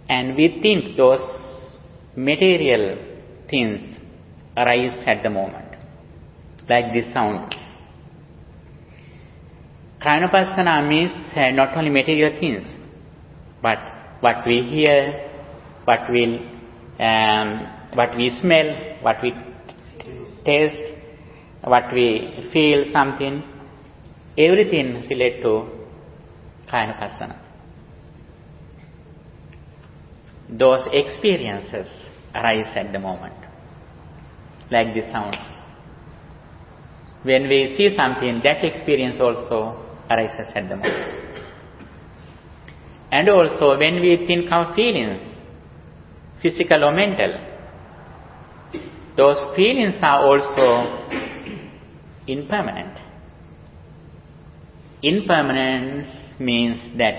and we think those material things arise at the moment, like this sound. Kayanupassana means not only material things, but what we hear, what we smell, what we taste, what we feel, something, everything related to Kayanupassana. Those experiences arise at the moment, like this sound. When we see something, that experience also arises at the moment. And also when we think our feelings, physical or mental, those feelings are also impermanent. Impermanence means that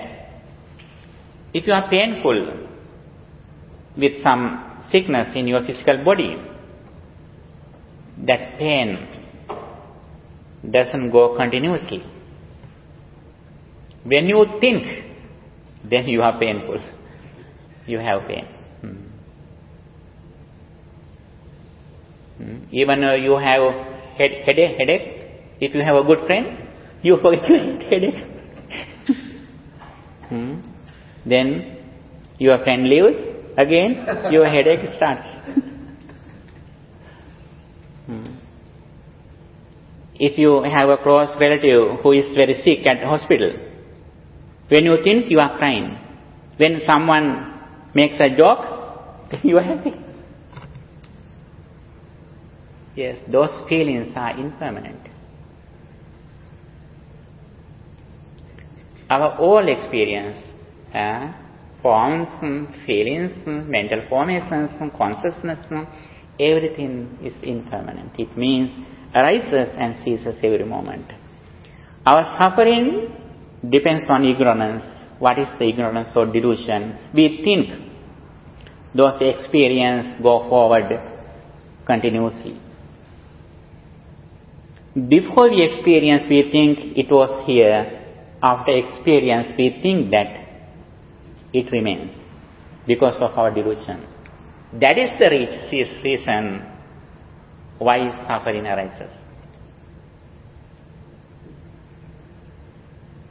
if you are painful with some sickness in your physical body, that pain doesn't go continuously. When you think, then you are painful. You have pain. Even you have headache. If you have a good friend, you forget headache. Then your friend leaves, again your headache starts. If you have a close relative who is very sick at the hospital, when you think, you are crying. When someone makes a joke, then you are happy. Yes, those feelings are impermanent. Our all experience, forms, feelings, mental formations, consciousness, everything is impermanent. It means arises and ceases every moment. Our suffering depends on ignorance. What is the ignorance or delusion? We think those experiences go forward continuously. Before we experience, we think it was here. After experience, we think that it remains because of our delusion. That is the reason why suffering arises.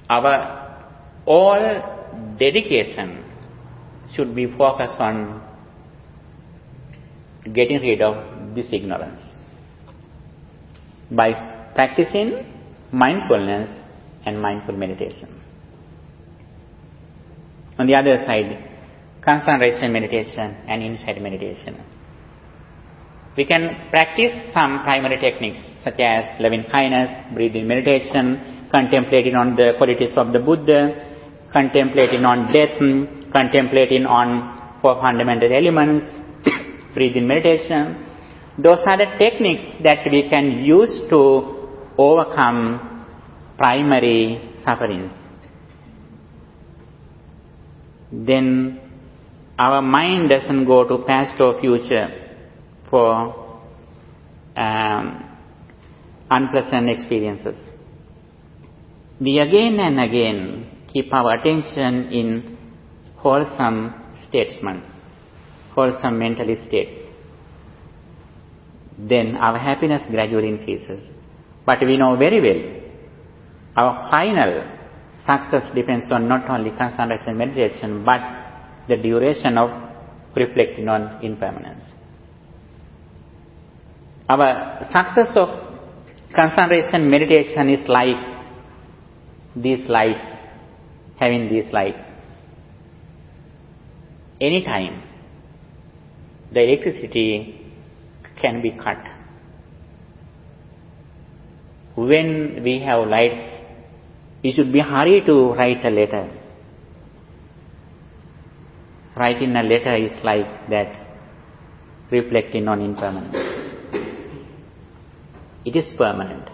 Our all dedication should be focused on getting rid of this ignorance by practicing mindfulness and mindful meditation. On the other side, concentration meditation and insight meditation. We can practice some primary techniques such as loving kindness, breathing meditation, contemplating on the qualities of the Buddha, contemplating on death, contemplating on four fundamental elements, breathing meditation. Those are the techniques that we can use to overcome primary sufferings. Then our mind doesn't go to past or future for unpleasant experiences. We again and again keep our attention in wholesome statements, wholesome mental states. Then our happiness gradually increases. But we know very well, our final success depends on not only concentration meditation, but the duration of reflecting on impermanence. Our success of concentration meditation is like these lights, having these lights. Anytime the electricity can be cut. When we have lights, we should be hurried to write a letter. Writing a letter is like that, reflecting on impermanence. It is permanent.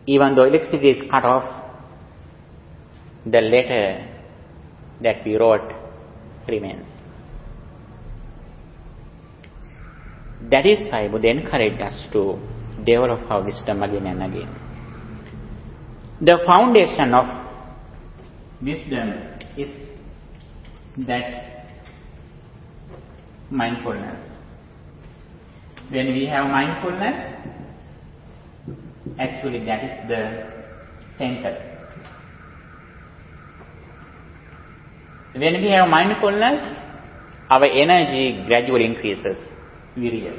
Even though electricity is cut off, the letter that we wrote remains. That is why Buddha encouraged us to develop our wisdom again and again. The foundation of wisdom is that mindfulness. When we have mindfulness, actually that is the center. When we have mindfulness, our energy gradually increases, virya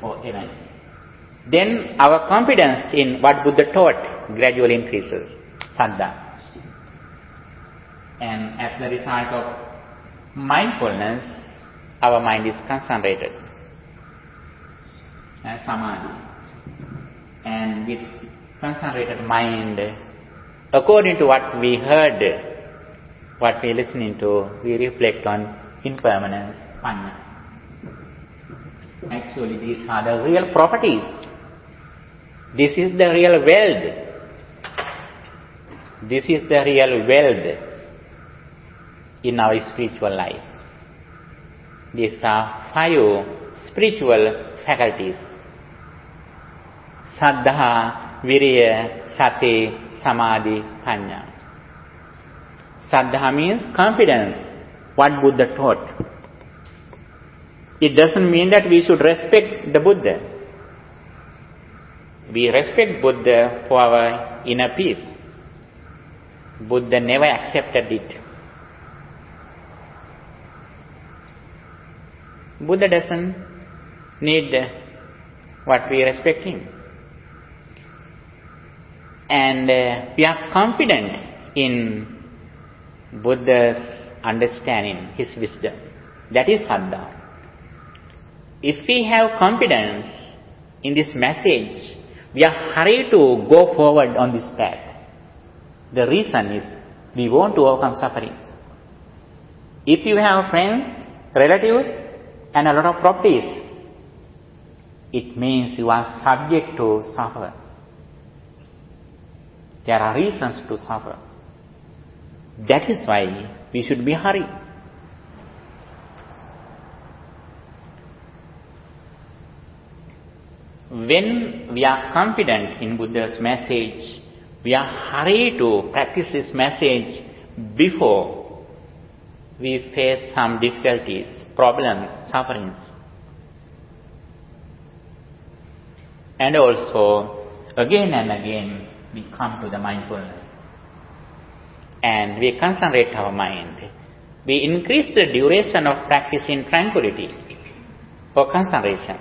or energy. Then our confidence in what Buddha taught gradually increases, saddha. And as the result of mindfulness, our mind is concentrated, samadhi. And with concentrated mind, according to what we heard, what we are listening to, we reflect on impermanence, panya. Actually, these are the real properties. This is the real wealth. This is the real wealth in our spiritual life. These are 5 spiritual faculties. Saddha, Viriya, Sati, Samadhi, Panya. Saddha means confidence, what Buddha taught. It doesn't mean that we should respect the Buddha. We respect Buddha for our inner peace. Buddha never accepted it. Buddha doesn't need what we respect him. And we are confident in Buddha's understanding, his wisdom. That is Saddha. If we have confidence in this message, we are hurried to go forward on this path. The reason is we want to overcome suffering. If you have friends, relatives, and a lot of properties, it means you are subject to suffer. There are reasons to suffer. That is why we should be hurried. When we are confident in Buddha's message, we are hurried to practice this message before we face some difficulties, problems, sufferings. And also, again and again, we come to the mindfulness. And we concentrate our mind. We increase the duration of practice in tranquility for concentration.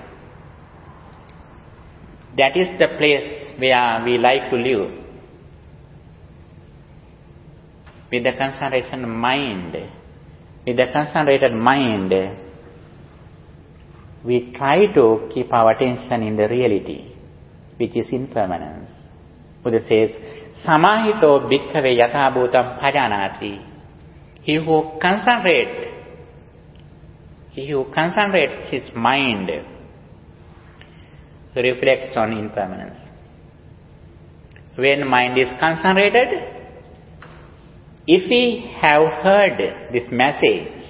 That is the place where we like to live. With the concentration mind, with the concentrated mind, we try to keep our attention in the reality, which is impermanence. Buddha says, Samahito bhikkhave yatha bhutam bhajanati. He who concentrates his mind reflects on impermanence. When mind is concentrated, if we have heard this message,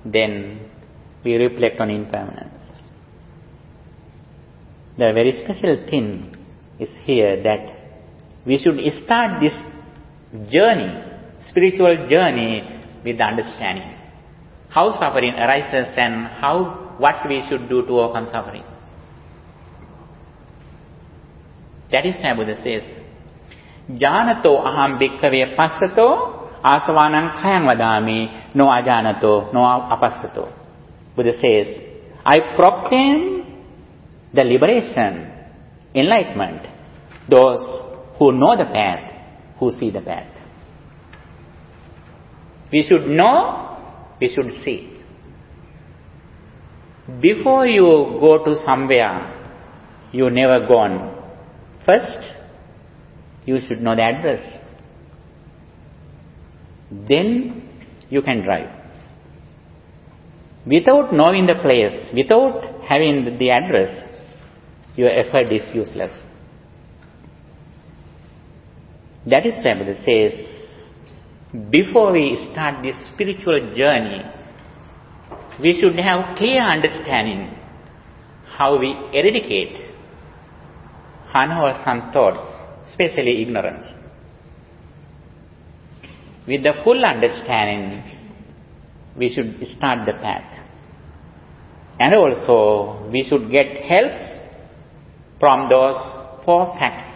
then we reflect on impermanence. The very special thing is here that we should start this journey, spiritual journey, with understanding how suffering arises and what we should do to overcome suffering. That is why Buddha says, Janato aham bhikkhave passato asavanam khayam vadami no ajanato no apassato. Buddha says, I proclaim the liberation, enlightenment, those who know the path, who see the path. We should know, we should see. Before you go to somewhere you never gone, first you should know the address. Then you can drive. Without knowing the place, without having the address, your effort is useless. That is why Buddha says, before we start this spiritual journey, we should have clear understanding how we eradicate unwholesome thoughts, especially ignorance. With the full understanding, we should start the path. And also, we should get helps from those 4 facts,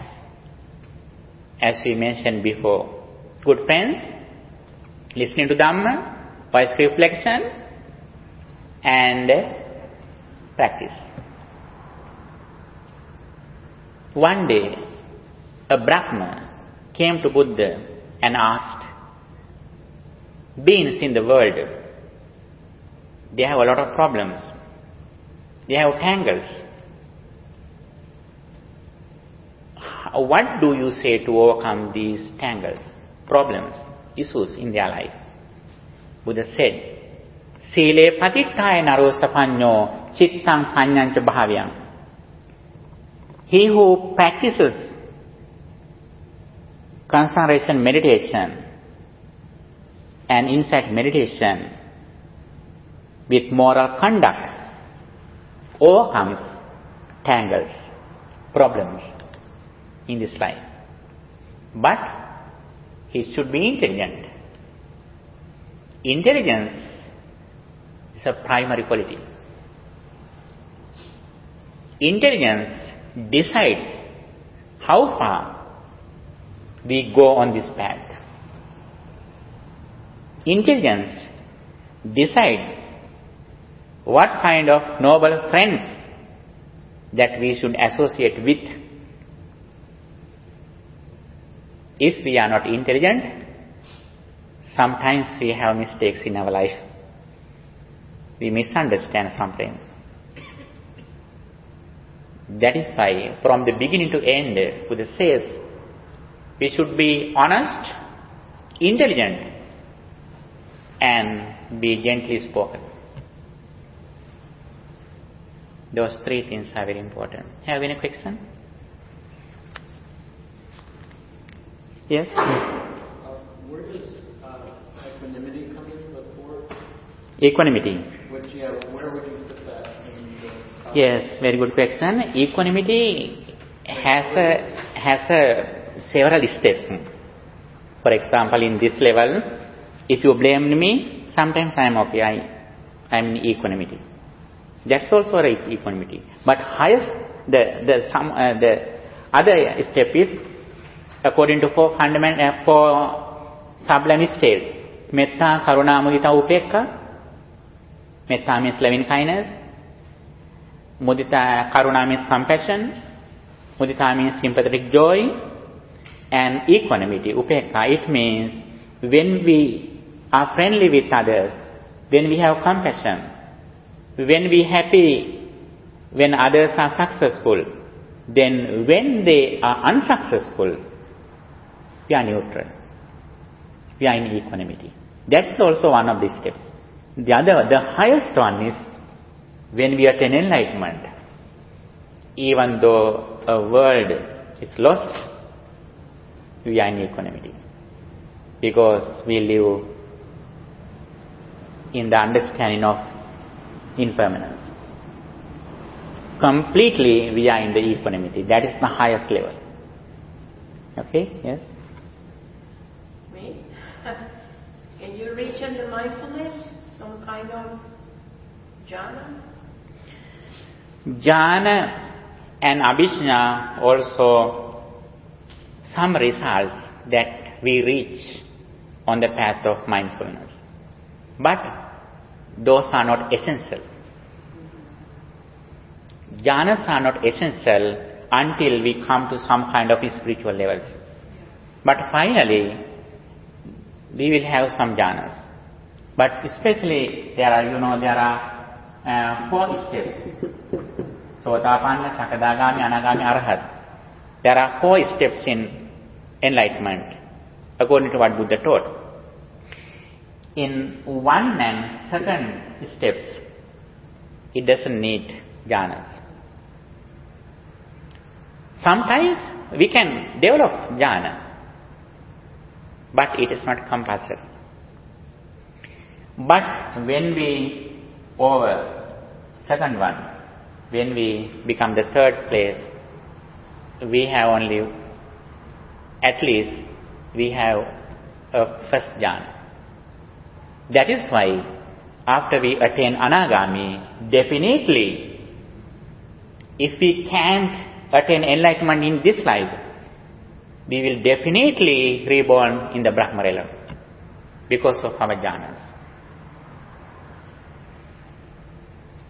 as we mentioned before. Good friends, listening to Dhamma, wise reflection, and practice. One day, a Brahma came to Buddha and asked, beings in the world, they have a lot of problems. They have tangles. What do you say to overcome these tangles, problems, issues in their life? Buddha said, Sile patittaya naro sapanyo chittang panyancha bhavyam. He who practices concentration meditation and insight meditation with moral conduct overcomes tangles, problems in this life. But he should be intelligent. Intelligence is a primary quality. Intelligence decides how far we go on this path. Intelligence decides what kind of noble friends that we should associate with. If we are not intelligent, sometimes we have mistakes in our life. We misunderstand sometimes. That is why from the beginning to end, Buddha says, we should be honest, intelligent, and be gently spoken. Those three things are very important. Have any question? Yes? Where does equanimity come in before? Equanimity. Where would you put that in the Yes, very good question. Equanimity has several steps. For example, in this level, if you blame me, sometimes I am okay. I am in equanimity. That's also equanimity. But highest, the other step is according to four sublime states: metta, karuna, mudita, upekkha. Metta means loving kindness. Mudita, karuna means compassion. Mudita means sympathetic joy. And equanimity, upekkha, it means when we are friendly with others, when we have compassion, when we are happy when others are successful, then when they are unsuccessful, we are neutral. We are in equanimity. That's also one of the steps. The highest one is when we attain enlightenment. Even though a world is lost, we are in equanimity. Because we live in the understanding of impermanence. Completely we are in the equanimity. That is the highest level. Okay? Yes? Me? Can you reach under mindfulness some kind of jhana? Jhana and abhijna also some results that we reach on the path of mindfulness. But those are not essential. Jhanas are not essential until we come to some kind of spiritual levels. But finally, we will have some jhanas. But especially there are 4 steps. Sotapanna, Sakadagami, Anagami, Arhat. There are 4 steps in enlightenment, according to what Buddha taught. In 1 and 2nd steps, it doesn't need jhanas. Sometimes we can develop jhana, but it is not compulsory. But when we over 2nd one, when we become the 3rd place, we have only, at least, we have a 1st jhana. That is why, after we attain anagami, definitely, if we can't attain enlightenment in this life, we will definitely reborn in the Brahma realm because of our jhanas.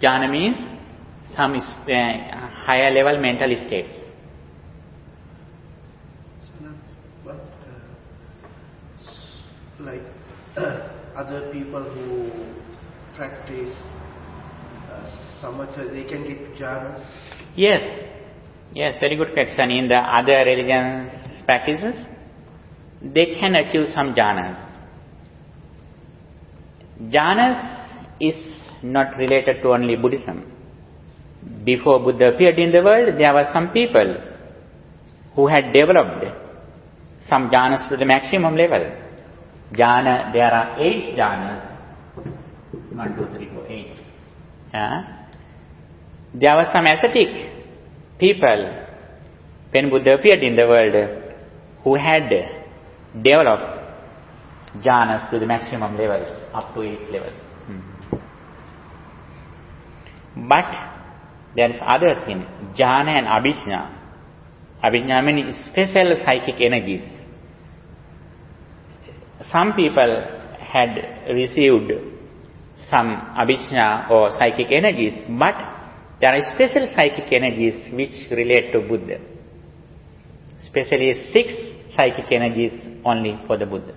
Jhana means some higher level mental states. But like other people who practice samatha, they can get jhanas? Yes, very good question. In the other religions practices, they can achieve some jhanas. Jhanas is not related to only Buddhism. Before Buddha appeared in the world, there were some people who had developed some jhanas to the maximum level. Jhana, there are 8 jhanas. 1, 2, 3, 4, 8. There were some ascetic people, when Buddha appeared in the world, who had developed jhanas to the maximum level, up to 8 level. But there is other thing, jhana and abhijna. Abhijna means special psychic energies. Some people had received some abhijna or psychic energies, but there are special psychic energies which relate to Buddha. Especially 6 psychic energies only for the Buddha.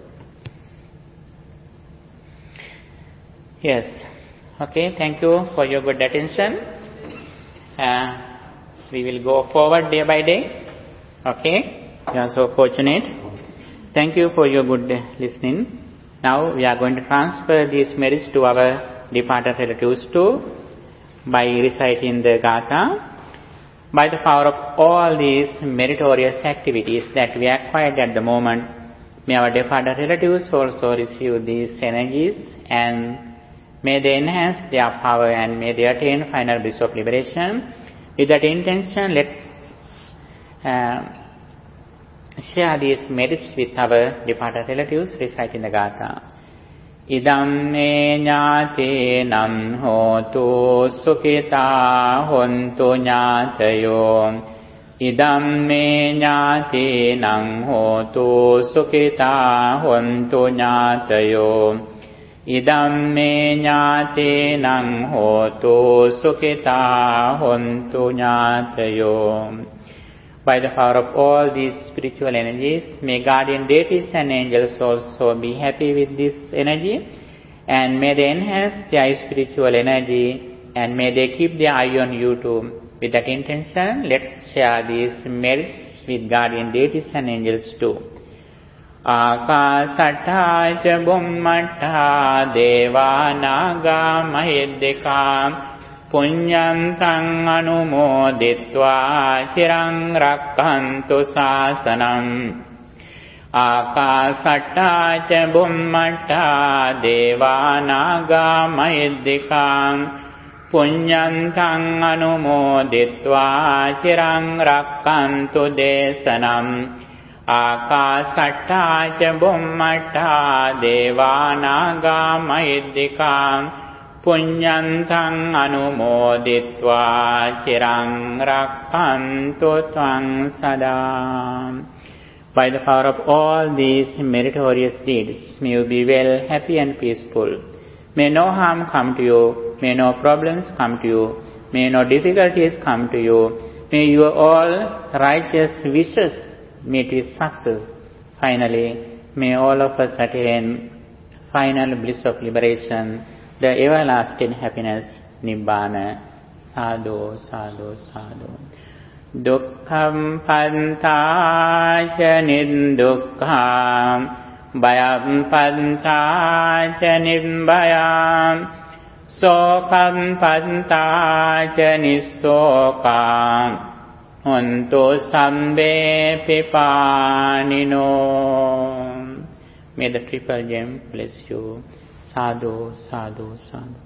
Yes. Okay, thank you for your good attention. We will go forward day by day. Okay, you are so fortunate. Thank you for your good listening. Now we are going to transfer these merits to our departed relatives too by reciting the Gatha. By the power of all these meritorious activities that we acquired at the moment, may our departed relatives also receive these energies, and may they enhance their power, and may they attain final bliss of liberation. With that intention, let's share these merits with our departed relatives, reciting the Gatha. Idam me ñātenam hotu sukhita hontu ñātayo. Idam me ñātenam hotu sukhita hontu ñātayo. Idam me ñātenam hotu sukhita hontu ñātayo. By the power of all these spiritual energies, may guardian deities and angels also be happy with this energy, and may they enhance their spiritual energy, and may they keep their eye on you too. With that intention, let's share these merits with guardian deities and angels too. Ākāsattā ca bhummattā devā nāgā mahiddhikā puññantaṃ anumoditvā chiraṃ rakkhantu sāsanam. Ākāsattā ca bhummattā devā nāgā mahiddhikā puññantaṃ anumoditvā chiraṃ rakkhantu desanam. Ākāsattā ca bhummattā devā nāgā mahiddhikā puññantaṃ anumoditvā chiraṃ rakkhantu tvaṃ sadā. By the power of all these meritorious deeds, may you be well, happy and peaceful. May no harm come to you, may no problems come to you, may no difficulties come to you. May your all righteous wishes meet with success. Finally, may all of us attain final bliss of liberation, the everlasting happiness, Nibbana. Sadhu, sadhu, sadhu. Dukkham pantā ca niddukkhaṃ, bhayam pantā ca nibbhayam, sokam pantā ca nissokam, hontu sambe pipānino. May the triple gem bless you. Sadhu, sadhu, sadhu.